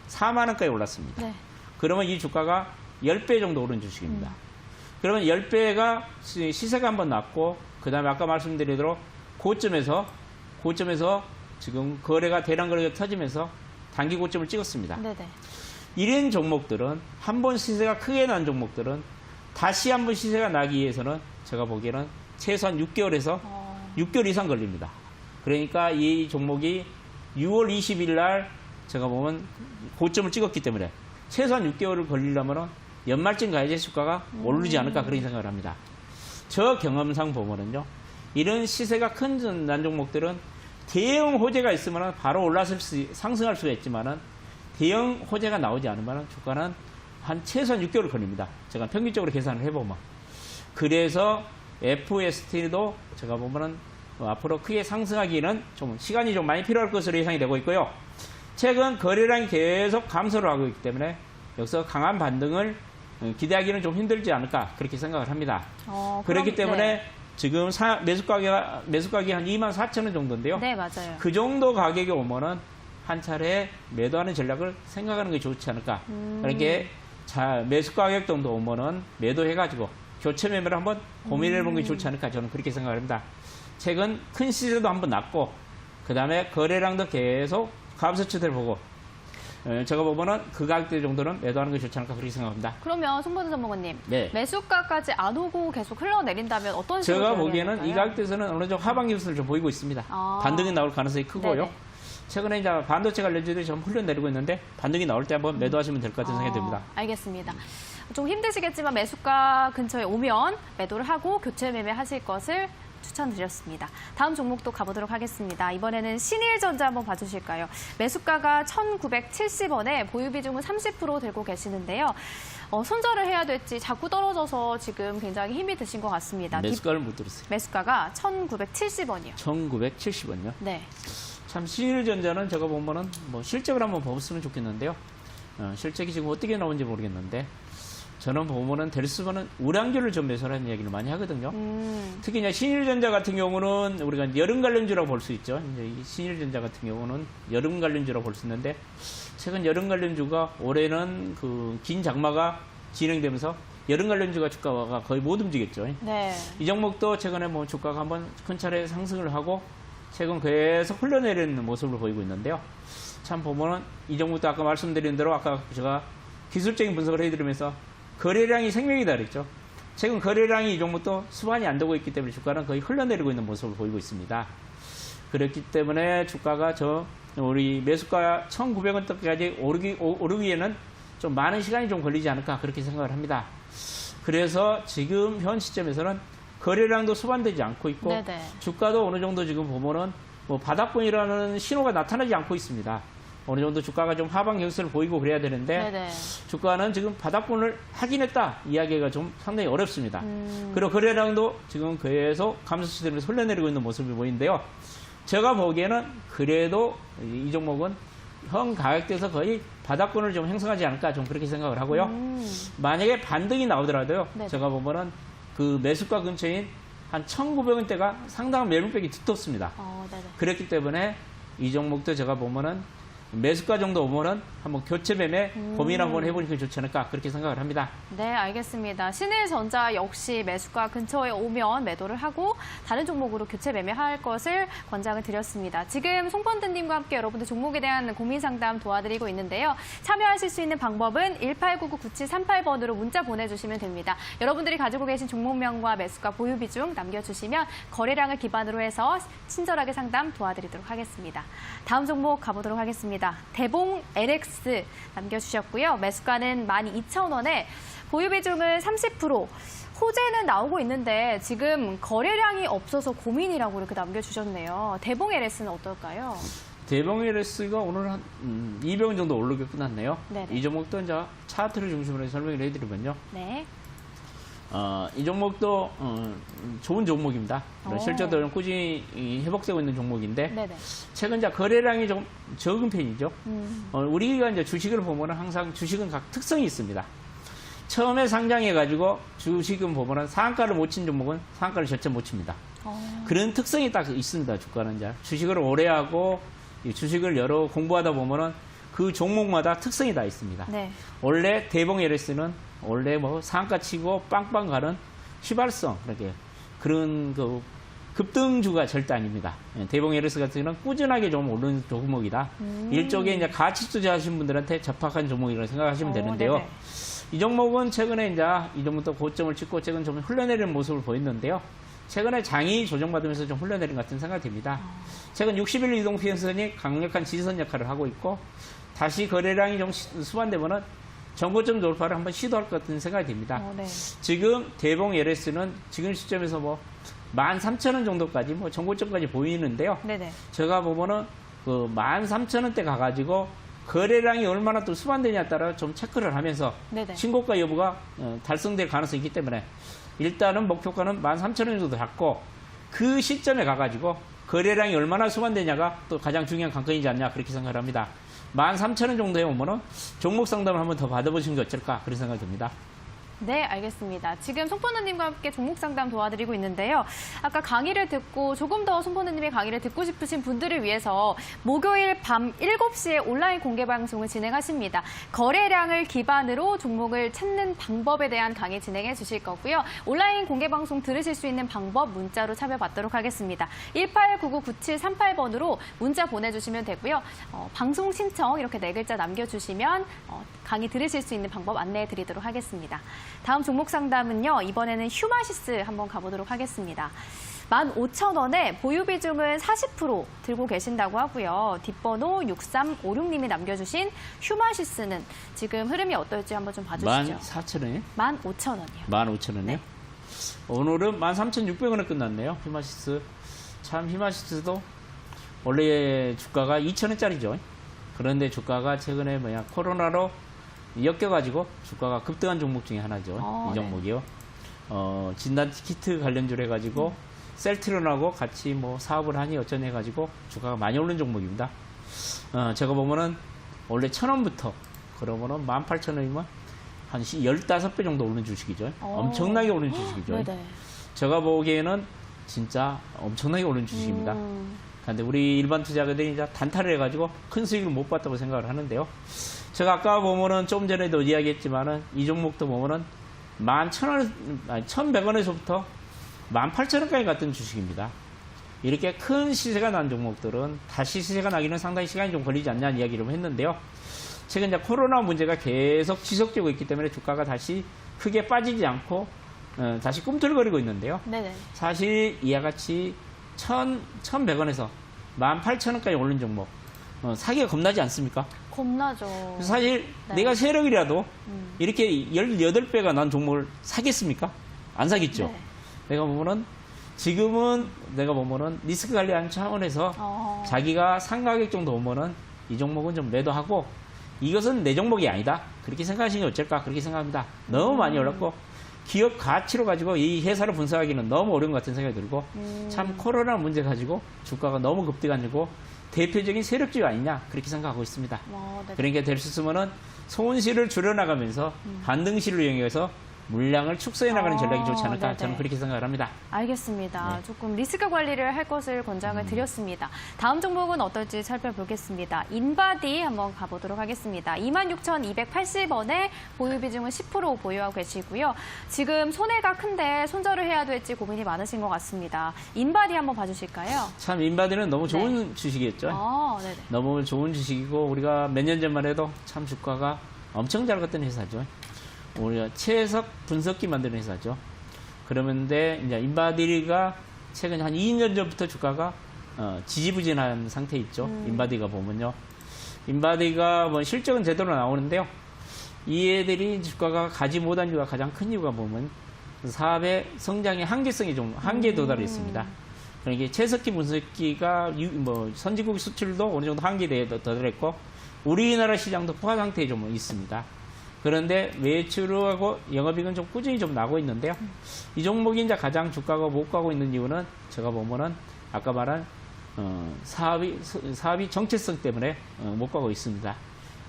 4만 원까지 올랐습니다. 네. 그러면 이 주가가 10배 정도 오른 주식입니다. 그러면 10배가 시세가 한번 났고 그 다음에 아까 말씀드린 대로 고점에서 지금 대량 거래가 터지면서 단기 고점을 찍었습니다. 네네. 이런 종목들은 한 번 시세가 크게 난 종목들은 다시 한 번 시세가 나기 위해서는 제가 보기에는 최소한 6개월에서 6개월 이상 걸립니다. 그러니까 이 종목이 6월 20일 날 제가 보면 고점을 찍었기 때문에 최소한 6개월을 걸리려면 연말쯤 가야지 주가가 오르지 않을까 그런 생각을 합니다. 저 경험상 보면은요, 이런 시세가 큰 난 종목들은 대형 호재가 있으면 바로 상승할 수가 있지만은 대형 호재가 나오지 않으면 주가는 한 최소한 6개월 걸립니다. 제가 평균적으로 계산을 해보면. 그래서 FST도 제가 보면은 앞으로 크게 상승하기는 좀 시간이 좀 많이 필요할 것으로 예상이 되고 있고요. 최근 거래량이 계속 감소를 하고 있기 때문에 여기서 강한 반등을 기대하기는 좀 힘들지 않을까 그렇게 생각을 합니다. 그렇기 그럼, 때문에 네. 지금 매수 가격이 한 24,000원 정도인데요. 네, 맞아요. 그 정도 가격이 오면은 한 차례 매도하는 전략을 생각하는 게 좋지 않을까. 그러니까 매수 가격 정도 오면은 매도해가지고 교체 매매를 한번 고민해보는 게 좋지 않을까 저는 그렇게 생각합니다. 최근 큰 시세도 한번 났고 그 다음에 거래량도 계속 감소 추세를 보고 제가 보면은 그 가격대 정도는 매도하는 게 좋지 않을까 그렇게 생각합니다. 그러면 송범준 전문가님, 네. 매수가까지 안 오고 계속 흘러내린다면 어떤 식으로 제가 돼야 보기에는 될까요? 이 가격대에서는 어느 정도 하방 기술을 좀 보이고 있습니다. 반등이 나올 가능성이 크고요. 네네. 최근에 이제 반도체 관련주들이 좀 흘러내리고 있는데 반등이 나올 때 한번 매도하시면 될 것 같은 생각이 듭니다. 알겠습니다. 좀 힘드시겠지만 매수가 근처에 오면 매도를 하고 교체 매매하실 것을 추천드렸습니다. 다음 종목도 가보도록 하겠습니다. 이번에는 신일전자 한번 봐주실까요? 매수가가 1,970원에 보유 비중은 30% 들고 계시는데요. 손절을 해야 될지 자꾸 떨어져서 지금 굉장히 힘이 드신 것 같습니다. 매수가를 못 들었어요. 매수가가 1,970원이요. 1,970원요. 네. 참 신일전자는 제가 보면은 뭐 실적을 한번 보았으면 좋겠는데요. 실적이 지금 어떻게 나오는지 모르겠는데 저는 보면은 될 수만은 우량주를 좀 매수하는 이야기를 많이 하거든요. 특히 이제 신일전자 같은 경우는 우리가 여름 관련주라고 볼 수 있죠. 이제 이 신일전자 같은 경우는 여름 관련주라고 볼 수 있는데 최근 여름 관련주가 올해는 그 긴 장마가 진행되면서 여름 관련주가 주가가 거의 못 움직였죠. 네. 이 종목도 최근에 뭐 주가가 한번 큰 차례 상승을 하고 최근 계속 흘러내리는 모습을 보이고 있는데요. 참 보면은 이 종목도 아까 말씀드린 대로 아까 제가 기술적인 분석을 해드리면서 거래량이 생명이다 그랬죠. 최근 거래량이 이 종목도 수반이 안 되고 있기 때문에 주가는 거의 흘러내리고 있는 모습을 보이고 있습니다. 그렇기 때문에 주가가 우리 매수가 1,900원대까지 오르기에는 좀 많은 시간이 좀 걸리지 않을까 그렇게 생각을 합니다. 그래서 지금 현 시점에서는 거래량도 수반되지 않고 있고 네네. 주가도 어느 정도 지금 보면은 뭐 바닥권이라는 신호가 나타나지 않고 있습니다. 어느 정도 주가가 좀 하방 경세를 보이고 그래야 되는데 네네. 주가는 지금 바닥권을 확인했다 이야기가 좀 상당히 어렵습니다. 그리고 거래량도 지금 계속 감소 추세를 흘러내리고 있는 모습이 보이는데요. 제가 보기에는 그래도 이 종목은 현 가격대에서 거의 바닥권을 좀 형성하지 않을까 좀 그렇게 생각을 하고요. 만약에 반등이 나오더라도요. 네네. 제가 보면은 그 매수가 근처인 한 1,900원대가 상당한 매물백이 두텁습니다. 네네. 그렇기 때문에 이 종목도 제가 보면은 매수가 정도 오면은 한번 교체 매매 고민 한번 해보니까 좋지 않을까 그렇게 생각을 합니다. 네, 알겠습니다. 신일전자 역시 매수가 근처에 오면 매도를 하고 다른 종목으로 교체 매매할 것을 권장을 드렸습니다. 지금 송펀드님과 함께 여러분들 종목에 대한 고민 상담 도와드리고 있는데요. 참여하실 수 있는 방법은 1899-9738번으로 문자 보내주시면 됩니다. 여러분들이 가지고 계신 종목명과 매수가 보유 비중 남겨주시면 거래량을 기반으로 해서 친절하게 상담 도와드리도록 하겠습니다. 다음 종목 가보도록 하겠습니다. 대봉 LX 남겨주셨고요. 매수가는 12,000원에 보유 비중은 30%. 호재는 나오고 있는데 지금 거래량이 없어서 고민이라고 이렇게 남겨주셨네요. 대봉 LX는 어떨까요? 대봉 LS가 오늘 한 200원 정도 오르게 끝났네요. 네네. 이 종목도 이제 차트를 중심으로 설명을 해드리면요. 네. 이 종목도 좋은 종목입니다. 오. 실제로 꾸준히 회복되고 있는 종목인데 네네. 최근 이제 거래량이 좀 적은 편이죠. 우리가 이제 주식을 보면은 항상 주식은 각 특성이 있습니다. 처음에 상장해가지고 주식은 보면은 상한가를 못 친 종목은 상한가를 절대 못 칩니다. 그런 특성이 딱 있습니다. 주가는 이제 주식을 오래 하고 이 주식을 여러 공부하다 보면은 그 종목마다 특성이 다 있습니다. 네. 원래 대봉 LS는 원래 뭐 상한가 치고 빵빵 가는 휘발성 이렇게 그런 그 급등주가 절대 아닙니다. 대봉 LS 같은 경우는 꾸준하게 좀 오르는 종목이다. 일종의 이제 가치 투자하신 분들한테 적합한 종목이라고 생각하시면 되는데요. 네네. 이 종목은 최근에 이제 이 종목도 고점을 찍고 최근 좀 흘러내리는 모습을 보였는데요. 최근에 장이 조정받으면서 좀 흘러내린 것 같은 생각이 듭니다. 최근 60일 이동 피해선이 강력한 지지선 역할을 하고 있고 다시 거래량이 좀 수반되면은 정고점 돌파를 한번 시도할 것 같은 생각이 듭니다. 네. 지금 대봉 LS는 지금 시점에서 뭐 13,000원 정도까지 뭐 정고점까지 보이는데요. 네네. 제가 보면은 그 13,000원대 가가지고 거래량이 얼마나 또 수반되냐에 따라 좀 체크를 하면서 네네. 신고가 여부가 달성될 가능성이 있기 때문에 일단은 목표가는 13,000원 정도 잡고 그 시점에 가가지고 거래량이 얼마나 수반되냐가 또 가장 중요한 관건이지 않냐 그렇게 생각을 합니다. 13,000원 정도에 오면은 종목 상담을 한번 더 받아보시는 게 어쩔까 그런 생각이 듭니다. 네, 알겠습니다. 지금 손포너님과 함께 종목 상담 도와드리고 있는데요. 아까 강의를 듣고 조금 더 손포너님의 강의를 듣고 싶으신 분들을 위해서 목요일 밤 7시에 온라인 공개 방송을 진행하십니다. 거래량을 기반으로 종목을 찾는 방법에 대한 강의 진행해 주실 거고요. 온라인 공개 방송 들으실 수 있는 방법 문자로 참여받도록 하겠습니다. 1899-9738번으로 문자 보내주시면 되고요. 방송 신청 이렇게 4글자 남겨주시면 강의 들으실 수 있는 방법 안내해 드리도록 하겠습니다. 다음 종목 상담은요. 이번에는 휴마시스 한번 가보도록 하겠습니다. 15,000원에 보유 비중은 40% 들고 계신다고 하고요. 뒷번호 6356님이 남겨주신 휴마시스는 지금 흐름이 어떨지 한번 좀 봐주시죠. 14,000원이요? 15,000원이요. 15,000원이요? 네. 오늘은 13,600원에 끝났네요. 휴마시스. 참 휴마시스도 원래 주가가 2,000원짜리죠. 그런데 주가가 최근에 코로나로 엮여가지고 주가가 급등한 종목 중에 하나죠. 이 종목이요. 진단 키트 관련주로 해가지고 셀트론하고 같이 사업을 하니 어쩌니 해가지고 주가가 많이 오른 종목입니다. 제가 보면은 원래 1,000원부터 그러면은 18,000원이면 한 15배 정도 오른 주식이죠. 엄청나게 오른 주식이죠. 네네. 제가 보기에는 진짜 엄청나게 오른 주식입니다. 그런데 우리 일반 투자자들이 이제 단타를 해가지고 큰 수익을 못 봤다고 생각을 하는데요. 제가 아까 보면은 좀 전에도 이야기했지만은 이 종목도 보면은 1,100원에서부터 18,000원까지 갔던 주식입니다. 이렇게 큰 시세가 난 종목들은 다시 시세가 나기는 상당히 시간이 좀 걸리지 않냐는 이야기를 했는데요. 최근 이제 코로나 문제가 계속 지속되고 있기 때문에 주가가 다시 크게 빠지지 않고 다시 꿈틀거리고 있는데요. 네네. 사실 이와 같이 1,100원에서 18,000원까지 오른 종목 사기가 겁나지 않습니까? 겁나죠. 사실 네. 내가 세력이라도 이렇게 18배가 난 종목을 사겠습니까? 안 사겠죠. 네. 내가 보면은 지금은 내가 보면은 리스크 관리하는 차원에서 자기가 상가격 정도 오면은 이 종목은 좀 매도하고 이것은 내 종목이 아니다. 그렇게 생각하시는 게 어쩔까? 그렇게 생각합니다. 너무 많이 올랐고 기업 가치로 가지고 이 회사를 분석하기는 너무 어려운 것 같은 생각이 들고 참 코로나 문제 가지고 주가가 너무 급등하고 대표적인 세력주가 아니냐 그렇게 생각하고 있습니다. 네. 그러니까 될 수 있으면은 손실을 줄여나가면서 반등실을 이용해서 물량을 축소해 나가는 전략이 좋지 않을까 네네. 저는 그렇게 생각을 합니다. 알겠습니다. 네. 조금 리스크 관리를 할 것을 권장을 드렸습니다. 다음 종목은 어떨지 살펴보겠습니다. 인바디 한번 가보도록 하겠습니다. 26,280원에 보유 비중은 10% 보유하고 계시고요. 지금 손해가 큰데 손절을 해야 될지 고민이 많으신 것 같습니다. 인바디 한번 봐주실까요? 참 인바디는 너무 좋은 주식이었죠. 네네. 너무 좋은 주식이고 우리가 몇 년 전만 해도 참 주가가 엄청 잘 갔던 회사죠. 우리가 최석 분석기 만드는 회사죠. 그러는데 이제 인바디가 최근 한 2년 전부터 주가가 지지부진한 상태 있죠. 인바디가 보면요. 인바디가 실적은 제대로 나오는데요. 이 애들이 주가가 가지 못한 이유가 가장 큰 이유가 보면 사업의 성장의 한계성이 좀 한계에 도달했습니다. 그러니까 최석기 분석기가 선진국 수출도 어느 정도 한계에 도달했고 우리나라 시장도 포화 상태에 좀 있습니다. 그런데 매출하고 영업이익은 좀 꾸준히 좀 나고 있는데요. 이 종목이 이제 가장 주가가 못 가고 있는 이유는 제가 보면은 아까 말한 사업이 정체성 때문에 못 가고 있습니다.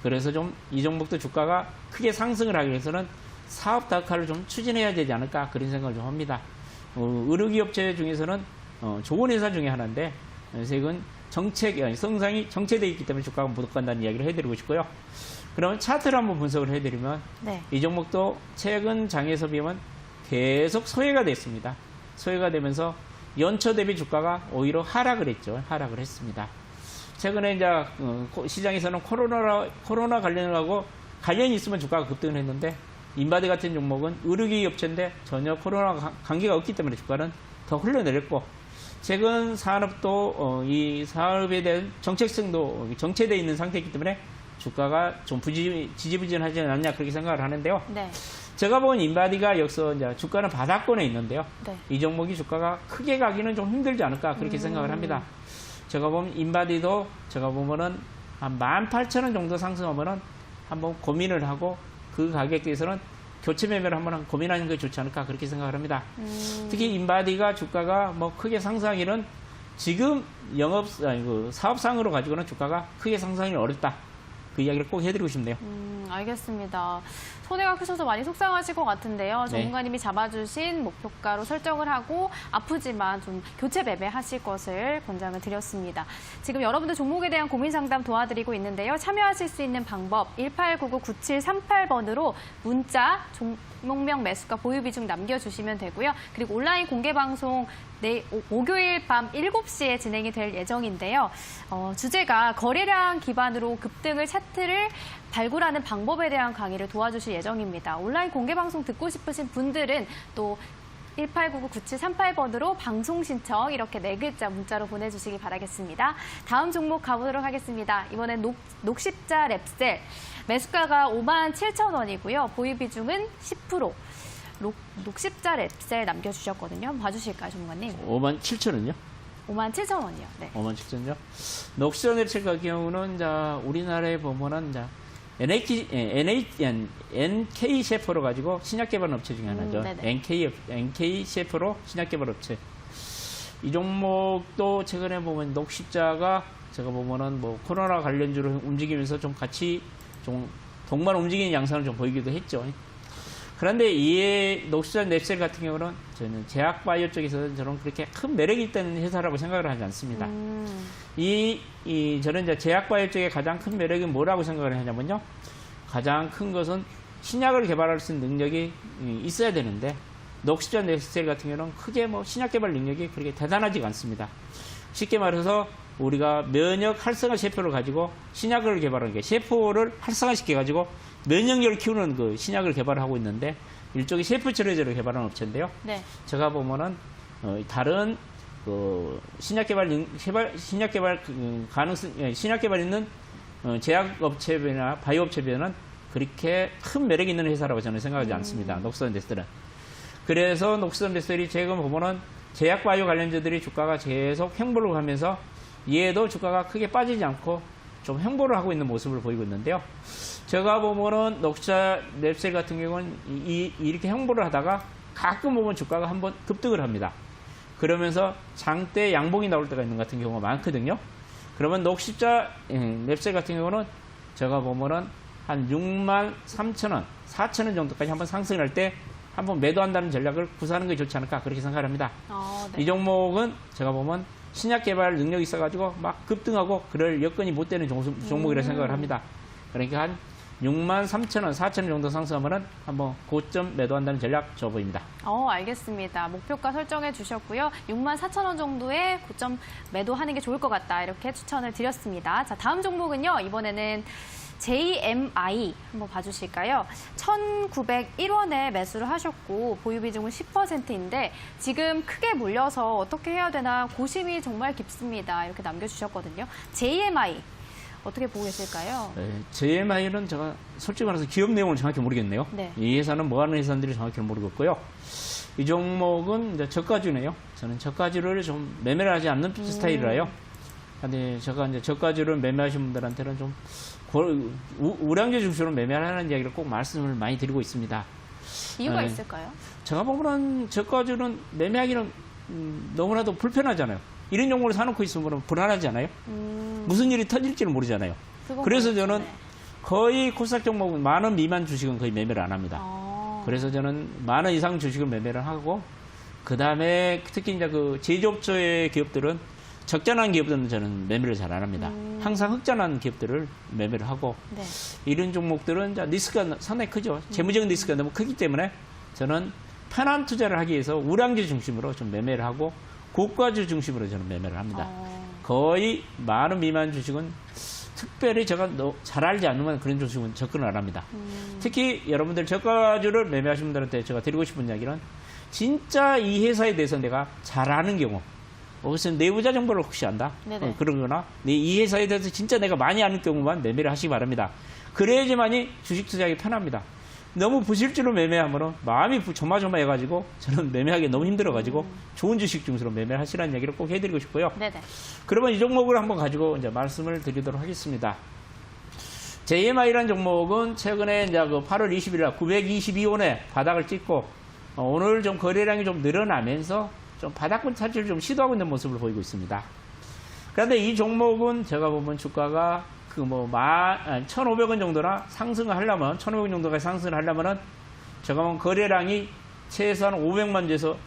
그래서 좀 이 종목도 주가가 크게 상승을 하기 위해서는 사업 다각화를 좀 추진해야 되지 않을까 그런 생각을 좀 합니다. 의료기업체 중에서는 좋은 회사 중에 하나인데 이건 성장이 정체되어 있기 때문에 주가가 못 간다는 이야기를 해드리고 싶고요. 그러면 차트를 한번 분석을 해드리면 이 종목도 최근 장에서 보면 계속 소외가 됐습니다. 소외가 되면서 연초 대비 주가가 오히려 하락을 했죠. 하락을 했습니다. 최근에 이제 시장에서는 코로나 관련하고 관련이 있으면 주가가 급등을 했는데 인바디 같은 종목은 의료기기 업체인데 전혀 코로나 관계가 없기 때문에 주가는 더 흘러내렸고 최근 산업도 이 산업에 대한 정책성도 정체되어 있는 상태이기 때문에 주가가 좀 지지부진하지 않냐 그렇게 생각을 하는데요. 네. 제가 본 인바디가 여기서 이제 주가는 바닥권에 있는데요. 네. 이 종목이 주가가 크게 가기는 좀 힘들지 않을까 그렇게 생각을 합니다. 제가 보면 인바디도 제가 보면은 한 18,000원 정도 상승하면은 한번 고민을 하고 그 가격대에서는 교체 매매를 한번 고민하는 게 좋지 않을까 그렇게 생각을 합니다. 특히 인바디가 주가가 크게 상승하기는 지금 사업상으로 가지고는 주가가 크게 상승이 어렵다. 그 이야기를 꼭 해드리고 싶네요. 알겠습니다. 손해가 크셔서 많이 속상하실 것 같은데요. 네. 전문가님이 잡아주신 목표가로 설정을 하고 아프지만 좀 교체 매매하실 것을 권장을 드렸습니다. 지금 여러분들 종목에 대한 고민 상담 도와드리고 있는데요. 참여하실 수 있는 방법 1899-9738번으로 문자, 종목명, 매수가, 보유 비중 남겨주시면 되고요. 그리고 온라인 공개 방송 목요일 밤 7시에 진행이 될 예정인데요. 주제가 거래량 기반으로 급등을 차트를 발굴하는 방법에 대한 강의를 도와주실 예정입니다. 온라인 공개 방송 듣고 싶으신 분들은 또 1899-9738번으로 방송 신청 이렇게 4글자 문자로 보내주시기 바라겠습니다. 다음 종목 가보도록 하겠습니다. 이번엔 녹십자 랩셀. 매수가가 57,000원이고요. 보유 비중은 10%. 녹십자 랩셀 남겨주셨거든요. 한번 봐주실까요, 전문가님? 57,000원이요? 57,000원이요. 네. 57,000원이요? 녹시전 랩셀 같은 경우는 우리나라에 보면은 NK 셰퍼로 가지고 신약 개발 업체 중에 하나죠. NK 셰퍼로 신약 개발 업체. 이 종목도 최근에 보면 녹십자가 제가 보면은 뭐 코로나 관련주로 움직이면서 좀 같이 좀 동반 움직이는 양상을 좀 보이기도 했죠. 그런데 이 녹시전 랩셀 같은 경우는 저는 제약바이오 쪽에서 저는 그렇게 큰 매력이 있다는 회사라고 생각을 하지 않습니다. 저는 이제 제약바이오 쪽에 가장 큰 매력이 뭐라고 생각을 하냐면요. 가장 큰 것은 신약을 개발할 수 있는 능력이 있어야 되는데 녹시전 랩셀 같은 경우는 크게 뭐 신약 개발 능력이 그렇게 대단하지가 않습니다. 쉽게 말해서 우리가 면역 활성화 세포를 가지고 신약을 개발하는 게 세포를 활성화시켜 가지고 면역력을 키우는 그 신약을 개발하고 있는데 일종의 세포 치료제를 개발하는 업체인데요. 네. 제가 보면은 다른 신약 개발 가능성 신약 개발 있는 제약 업체나 바이오 업체에는 그렇게 큰 매력이 있는 회사라고 저는 생각하지 않습니다. 녹슨 랩셀은. 그래서 녹슨 랩셀이 지금 보면은 제약 바이오 관련주들이 주가가 계속 횡보를 하면서 얘도 주가가 크게 빠지지 않고 좀 횡보를 하고 있는 모습을 보이고 있는데요. 제가 보면은 녹차 랩셀 같은 경우는 이렇게 횡보를 하다가 가끔 보면 주가가 한번 급등을 합니다. 그러면서 장대 양봉이 나올 때가 있는 같은 경우가 많거든요. 그러면 녹십자 랩셀 같은 경우는 제가 보면은 한 63,000원, 4,000원 정도까지 한번 상승을 할 때 한번 매도한다는 전략을 구사하는 게 좋지 않을까 그렇게 생각을 합니다. 네. 이 종목은 제가 보면 신약 개발 능력이 있어가지고 막 급등하고 그럴 여건이 못 되는 종목이라 생각을 합니다. 그러니까 한 63,000원, 4,000원 정도 상승하면은 한번 고점 매도한다는 전략 좋아 보입니다. 알겠습니다. 목표가 설정해 주셨고요. 64,000원 정도의 고점 매도하는 게 좋을 것 같다. 이렇게 추천을 드렸습니다. 자, 다음 종목은요. 이번에는 JMI 한번 봐주실까요? 1,901원에 매수를 하셨고 보유 비중은 10%인데 지금 크게 몰려서 어떻게 해야 되나 고심이 정말 깊습니다. 이렇게 남겨주셨거든요. JMI 어떻게 보고 계실까요? JMI는 제가 솔직히 말해서 기업 내용을 정확히 모르겠네요. 네. 이 회사는 뭐 하는 회사인지 정확히 모르겠고요. 이 종목은 이제 저가주네요. 저는 저가주를 좀 매매를 하지 않는 스타일이라요. 근데 제가 이제 저가주를 매매하신 분들한테는 좀 우량주 중심으로 매매하라는 이야기를 꼭 말씀을 많이 드리고 있습니다. 이유가 있을까요? 제가 보면 저가주는 매매하기는 너무나도 불편하잖아요. 이런 종목을 사놓고 있으면 불안하지 않아요? 무슨 일이 터질지를 모르잖아요. 그래서 저는 거의 코스닥 종목은 10,000원 미만 주식은 거의 매매를 안 합니다. 그래서 저는 10,000원 이상 주식을 매매를 하고 그 다음에 특히 이제 그 제조업체의 기업들은 적자난 기업들은 저는 매매를 잘 안 합니다. 항상 흑자난 기업들을 매매를 하고 네. 이런 종목들은 리스크가 상당히 크죠. 재무적인 리스크가 너무 크기 때문에 저는 편한 투자를 하기 위해서 우량주 중심으로 좀 매매를 하고 고가주 중심으로 저는 매매를 합니다. 거의 10,000원 미만 주식은 특별히 제가 잘 알지 않으면 그런 주식은 접근을 안 합니다. 특히 여러분들 저가주를 매매하시는 분들한테 제가 드리고 싶은 이야기는 진짜 이 회사에 대해서 내가 잘 아는 경우 혹시 내부자 정보를 혹시 안다? 그러거나 이 회사에 대해서 진짜 내가 많이 아는 경우만 매매를 하시기 바랍니다. 그래야지만이 주식 투자하기 편합니다. 너무 부실주로 매매하면 마음이 조마조마해가지고 저는 매매하기 너무 힘들어가지고 좋은 주식 중심으로 매매하시라는 얘기를 꼭 해드리고 싶고요. 네네. 그러면 이 종목을 한번 가지고 이제 말씀을 드리도록 하겠습니다. JMI라는 종목은 최근에 이제 그 8월 20일 날 922원에 바닥을 찍고 오늘 좀 거래량이 좀 늘어나면서 좀 바닥권 탈출을 좀 시도하고 있는 모습을 보이고 있습니다. 그런데 이 종목은 제가 보면 주가가 1,500원 정도나 상승을 하려면, 1,500원 정도가 상승을 하려면은, 제가 보면 거래량이 최소한 500만 주에서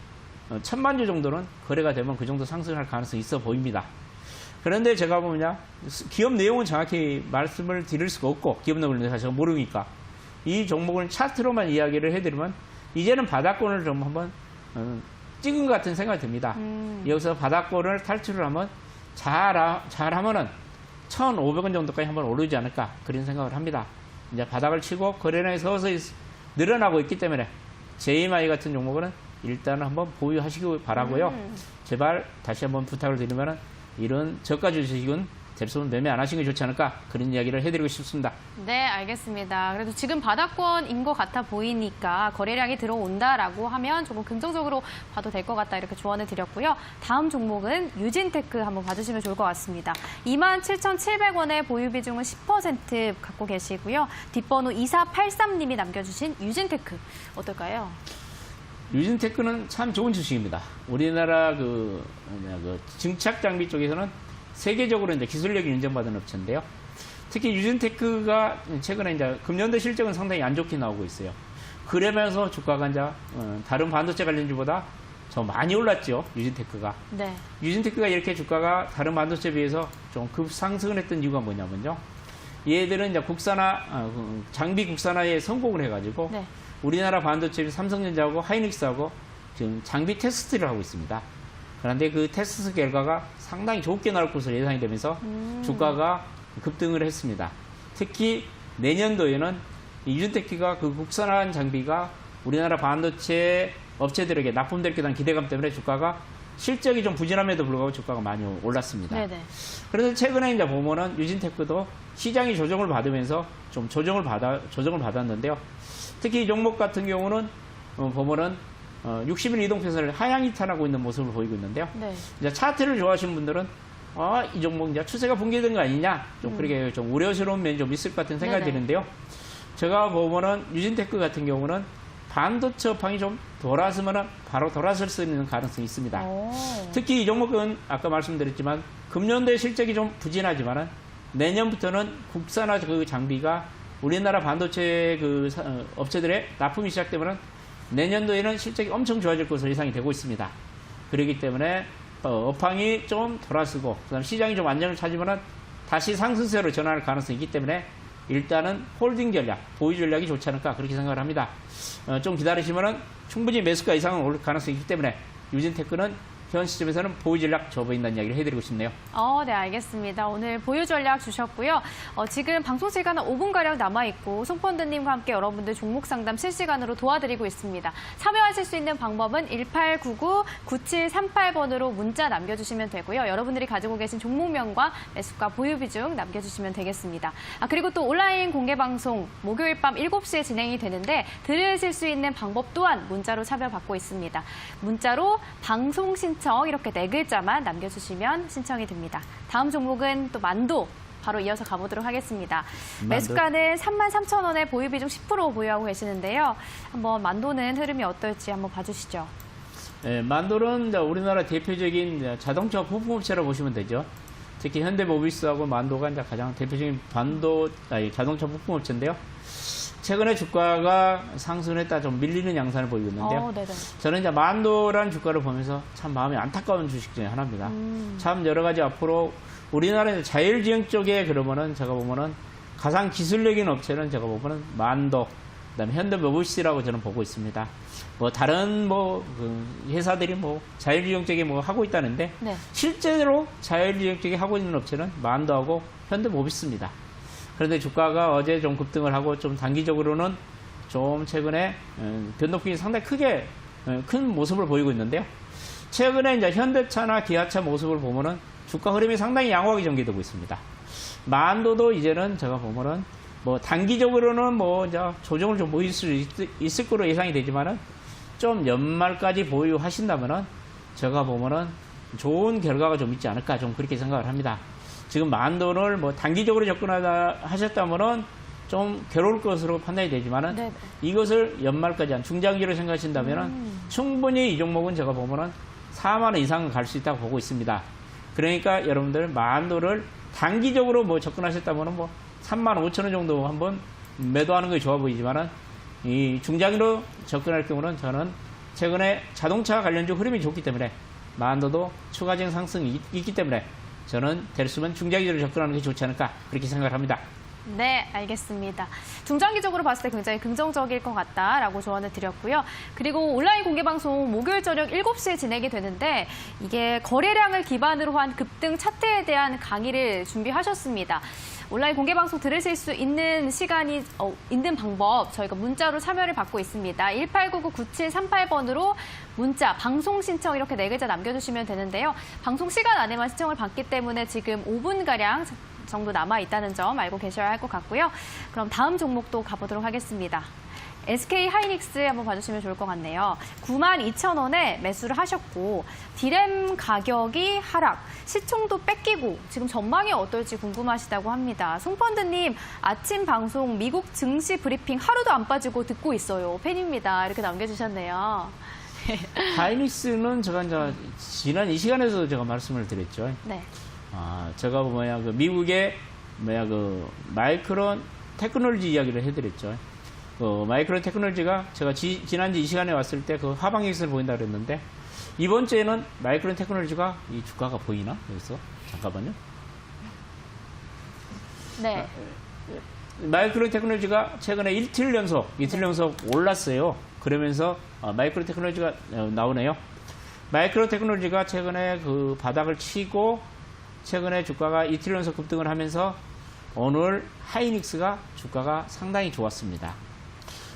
1,000만 주 정도는 거래가 되면 그 정도 상승할 가능성이 있어 보입니다. 그런데 제가 보면요, 기업 내용은 정확히 말씀을 드릴 수가 없고, 기업 내용을 제가 모르니까, 이 종목을 차트로만 이야기를 해드리면, 이제는 바닥권을 좀 한번 찍은 것 같은 생각이 듭니다. 여기서 바닥권을 탈출을 하면, 잘하면은 1,500원 정도까지 한번 오르지 않을까, 그런 생각을 합니다. 이제 바닥을 치고 거래량이 서서히 늘어나고 있기 때문에, JMI 같은 종목은 일단은 한번 보유하시기 바라고요. 제발 다시 한번 부탁을 드리면은, 이런 저가 주식은 대부분 매매 안 하시는 게 좋지 않을까, 그런 이야기를 해드리고 싶습니다. 네, 알겠습니다. 그래도 지금 바닥권인 것 같아 보이니까 거래량이 들어온다라고 하면 조금 긍정적으로 봐도 될 것 같다, 이렇게 조언을 드렸고요. 다음 종목은 유진테크 한번 봐주시면 좋을 것 같습니다. 27,700원의 보유 비중은 10% 갖고 계시고요. 뒷번호 2483님이 남겨주신 유진테크 어떨까요? 유진테크는 참 좋은 주식입니다. 우리나라 증착 장비 쪽에서는 세계적으로 이제 기술력이 인정받은 업체인데요. 특히 유진테크가 최근에 이제 금년도 실적은 상당히 안 좋게 나오고 있어요. 그러면서 주가가 이제 다른 반도체 관련주보다 더 많이 올랐죠, 유진테크가. 네. 유진테크가 이렇게 주가가 다른 반도체에 비해서 좀 급상승을 했던 이유가 뭐냐면요. 얘들은 이제 장비 국산화에 성공을 해가지고, 네. 우리나라 반도체 삼성전자하고 하이닉스하고 지금 장비 테스트를 하고 있습니다. 그런데 그 테스트 결과가 상당히 좋게 나올 것으로 예상이 되면서 주가가 급등을 했습니다. 특히 내년도에는 이 유진테크가 그 국산화한 장비가 우리나라 반도체 업체들에게 납품될 거에 대한 기대감 때문에 주가가 실적이 좀 부진함에도 불구하고 주가가 많이 올랐습니다. 네네. 그래서 최근에 이제 보면은 유진테크도 시장이 조정을 받으면서 좀 조정을 받았는데요. 특히 이 종목 같은 경우는 보면은 60일 이동평선을 하향 이탈하고 있는 모습을 보이고 있는데요. 네. 이제 차트를 좋아하시는 분들은 이 종목 이제 추세가 붕괴된 거 아니냐, 좀 그렇게 좀 우려스러운 면이 좀 있을 것 같은 생각이 네네. 드는데요. 제가 보면은 유진테크 같은 경우는 반도체 업황이 좀 돌아서면은 바로 돌아설 수 있는 가능성이 있습니다. 오. 특히 이 종목은 아까 말씀드렸지만 금년도에 실적이 좀 부진하지만은 내년부터는 국산화 그 장비가 우리나라 반도체 업체들의 납품이 시작되면은 내년도에는 실적이 엄청 좋아질 것으로 예상이 되고 있습니다. 그렇기 때문에 업황이 좀 돌아서고 그다음 시장이 좀 안정을 찾으면은 다시 상승세로 전환할 가능성이 있기 때문에 일단은 홀딩 전략, 보유 전략이 좋지 않을까, 그렇게 생각을 합니다. 좀 기다리시면은 충분히 매수가 이상은 오를 가능성이 있기 때문에 유진테크는 현 시점에서는 보유 전략 접어있다는 이야기를 해드리고 싶네요. 네, 알겠습니다. 오늘 보유 전략 주셨고요. 지금 방송 시간 한 5분가량 남아있고 손펀드님과 함께 여러분들 종목 상담 실시간으로 도와드리고 있습니다. 참여하실 수 있는 방법은 1899-9738번으로 문자 남겨주시면 되고요. 여러분들이 가지고 계신 종목명과 매수가 보유 비중 남겨주시면 되겠습니다. 그리고 또 온라인 공개 방송 목요일 밤 7시에 진행이 되는데 들으실 수 있는 방법 또한 문자로 참여받고 있습니다. 문자로 방송 신청 이렇게 4글자만 남겨주시면 신청이 됩니다. 다음 종목은 또 만도 바로 이어서 가보도록 하겠습니다. 매수가는 33,000원에 보유 비중 10% 보유하고 계시는데요. 한번 만도는 흐름이 어떨지 한번 봐주시죠. 네, 만도는 우리나라 대표적인 자동차 부품업체라고 보시면 되죠. 특히 현대모비스하고 만도가 이제 가장 대표적인 자동차 부품업체인데요. 최근에 주가가 상승했다 좀 밀리는 양상을 보이고 있는데요. 저는 이제 만도라는 주가를 보면서 참 마음이 안타까운 주식 중에 하나입니다. 참 여러 가지 앞으로 우리나라의 자율주행 쪽에 그러면은 제가 보면은 가장 기술력인 업체는 제가 보면은 만도, 그다음에 현대모비스라고 저는 보고 있습니다. 다른 회사들이 자율주행 쪽에 하고 있다는데 네. 실제로 자율주행 쪽에 하고 있는 업체는 만도하고 현대모비스입니다. 그런데 주가가 어제 좀 급등을 하고 좀 단기적으로는 좀 최근에 변동폭이 상당히 큰 모습을 보이고 있는데요. 최근에 이제 현대차나 기아차 모습을 보면은 주가 흐름이 상당히 양호하게 전개되고 있습니다. 만도도 이제는 제가 보면은 단기적으로는 이제 조정을 좀 보일 수 있을 거로 예상이 되지만은 좀 연말까지 보유하신다면은 제가 보면은 좋은 결과가 좀 있지 않을까, 좀 그렇게 생각을 합니다. 지금 만도를 단기적으로 접근하셨다면은 좀 괴로울 것으로 판단이 되지만은 네네. 이것을 연말까지 한 중장기로 생각하신다면은 충분히 이 종목은 제가 보면은 4만 원 이상 갈 수 있다고 보고 있습니다. 그러니까 여러분들 만도를 단기적으로 뭐 접근하셨다면 뭐 35,000원 정도 한번 매도하는 게 좋아 보이지만은 이 중장기로 접근할 경우는 저는 최근에 자동차 관련주 흐름이 좋기 때문에 만도도 추가적인 상승이 있기 때문에 저는 될 수 있으면 중장기로 접근하는 게 좋지 않을까 그렇게 생각을 합니다. 네, 알겠습니다. 중장기적으로 봤을 때 굉장히 긍정적일 것 같다라고 조언을 드렸고요. 그리고 온라인 공개방송 목요일 저녁 7시에 진행이 되는데 이게 거래량을 기반으로 한 급등 차트에 대한 강의를 준비하셨습니다. 온라인 공개방송 들으실 수 있는 시간이 있는 방법 저희가 문자로 참여를 받고 있습니다. 1899-9738번으로 문자, 방송 신청 이렇게 4글자 남겨주시면 되는데요. 방송 시간 안에만 신청을 받기 때문에 지금 5분가량 정도 남아있다는 점 알고 계셔야 할 것 같고요. 그럼 다음 종목도 가보도록 하겠습니다. SK 하이닉스 한번 봐주시면 좋을 것 같네요. 92,000원에 매수를 하셨고 디램 가격이 하락, 시총도 뺏기고 지금 전망이 어떨지 궁금하시다고 합니다. 송펀드님 아침 방송 미국 증시 브리핑 하루도 안 빠지고 듣고 있어요. 팬입니다. 이렇게 남겨주셨네요. 하이닉스는 제가 이제 지난 이 시간에서 제가 말씀을 드렸죠. 네. 제가 그 미국의 그 마이크론 테크놀로지 이야기를 해드렸죠. 마이크론 테크놀로지가 제가 지난주 이 시간에 왔을 때 그 하방 행세를 보인다 그랬는데 이번 주에는 마이크론 테크놀로지가 이 주가가 보이나? 여기서 잠깐만요. 네. 마이크론 테크놀로지가 최근에 이틀 연속 올랐어요. 그러면서 마이크론 테크놀로지가 나오네요. 마이크론 테크놀로지가 최근에 그 바닥을 치고 최근에 주가가 이틀 연속 급등을 하면서 오늘 하이닉스가 주가가 상당히 좋았습니다.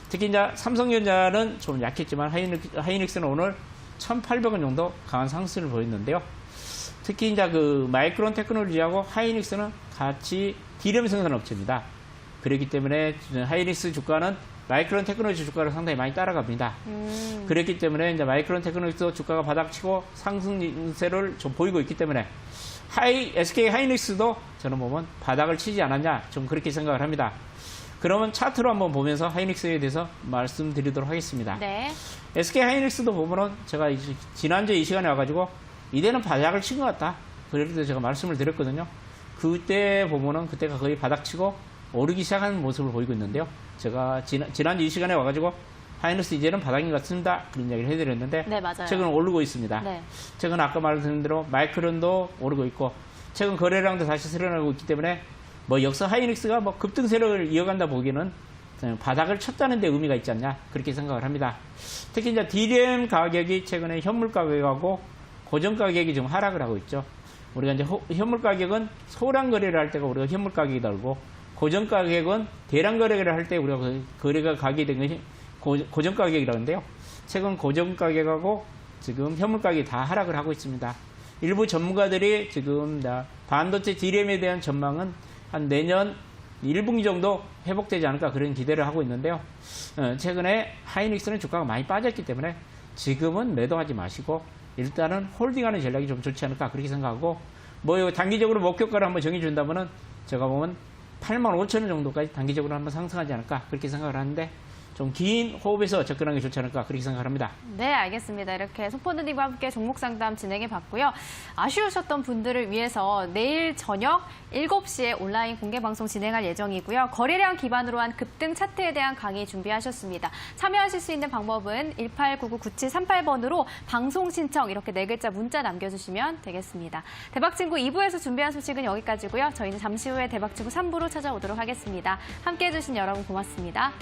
특히 이제 삼성전자는 좀 약했지만 하이닉스는 오늘 1,800원 정도 강한 상승을 보였는데요. 특히 이제 그 마이크론 테크놀로지하고 하이닉스는 같이 디램 생산 업체입니다. 그렇기 때문에 하이닉스 주가는 마이크론 테크놀로지 주가를 상당히 많이 따라갑니다. 그렇기 때문에 이제 마이크론 테크놀로지도 주가가 바닥치고 상승세를 좀 보이고 있기 때문에 SK 하이닉스도 저는 보면 바닥을 치지 않았냐 좀 그렇게 생각을 합니다. 그러면 차트로 한번 보면서 하이닉스에 대해서 말씀드리도록 하겠습니다. 네. SK 하이닉스도 보면은 제가 지난주에 이 시간에 와가지고 이때는 바닥을 친 것 같다. 그래도 제가 말씀을 드렸거든요. 그때 보면은 그때가 거의 바닥치고 오르기 시작한 모습을 보이고 있는데요. 제가 지난주 이 시간에 와가지고 하이닉스 이제는 바닥인 것 같습니다. 그런 이야기를 해드렸는데 네, 맞아요. 최근 오르고 있습니다. 네. 최근 아까 말씀드린 대로 마이크론도 오르고 있고 최근 거래량도 다시 늘어나고 있기 때문에 뭐 역사 하이닉스가 뭐 급등세를 이어간다 보기에는 바닥을 쳤다는 데 의미가 있지 않냐 그렇게 생각을 합니다. 특히 이제 DRAM 가격이 최근에 현물 가격하고 고정 가격이 좀 하락을 하고 있죠. 우리가 이제 현물 가격은 소량 거래를 할 때가 우리가 현물 가격이 다르고 고정 가격은 대량 거래를 할 때 우리가 거래가 가격이 된 것이 고정 가격이라는데요. 최근 고정 가격하고 지금 현물 가격이 다 하락을 하고 있습니다. 일부 전문가들이 지금 반도체 DRAM에 대한 전망은 한 내년 1분기 정도 회복되지 않을까 그런 기대를 하고 있는데요. 최근에 하이닉스는 주가가 많이 빠졌기 때문에 지금은 매도하지 마시고 일단은 홀딩하는 전략이 좀 좋지 않을까 그렇게 생각하고 뭐 단기적으로 목표가를 한번 정해준다면은 제가 보면 85,000원 정도까지 단기적으로 한번 상승하지 않을까 그렇게 생각을 하는데 좀 긴 호흡에서 접근하는 게 좋지 않을까 그렇게 생각을 합니다. 네, 알겠습니다. 이렇게 손펀드님과 함께 종목 상담 진행해 봤고요. 아쉬우셨던 분들을 위해서 내일 저녁 7시에 온라인 공개 방송 진행할 예정이고요. 거래량 기반으로 한 급등 차트에 대한 강의 준비하셨습니다. 참여하실 수 있는 방법은 1899-9738번으로 방송 신청 이렇게 4글자 문자 남겨주시면 되겠습니다. 대박친구 2부에서 준비한 소식은 여기까지고요. 저희는 잠시 후에 대박친구 3부로 찾아오도록 하겠습니다. 함께해 주신 여러분 고맙습니다.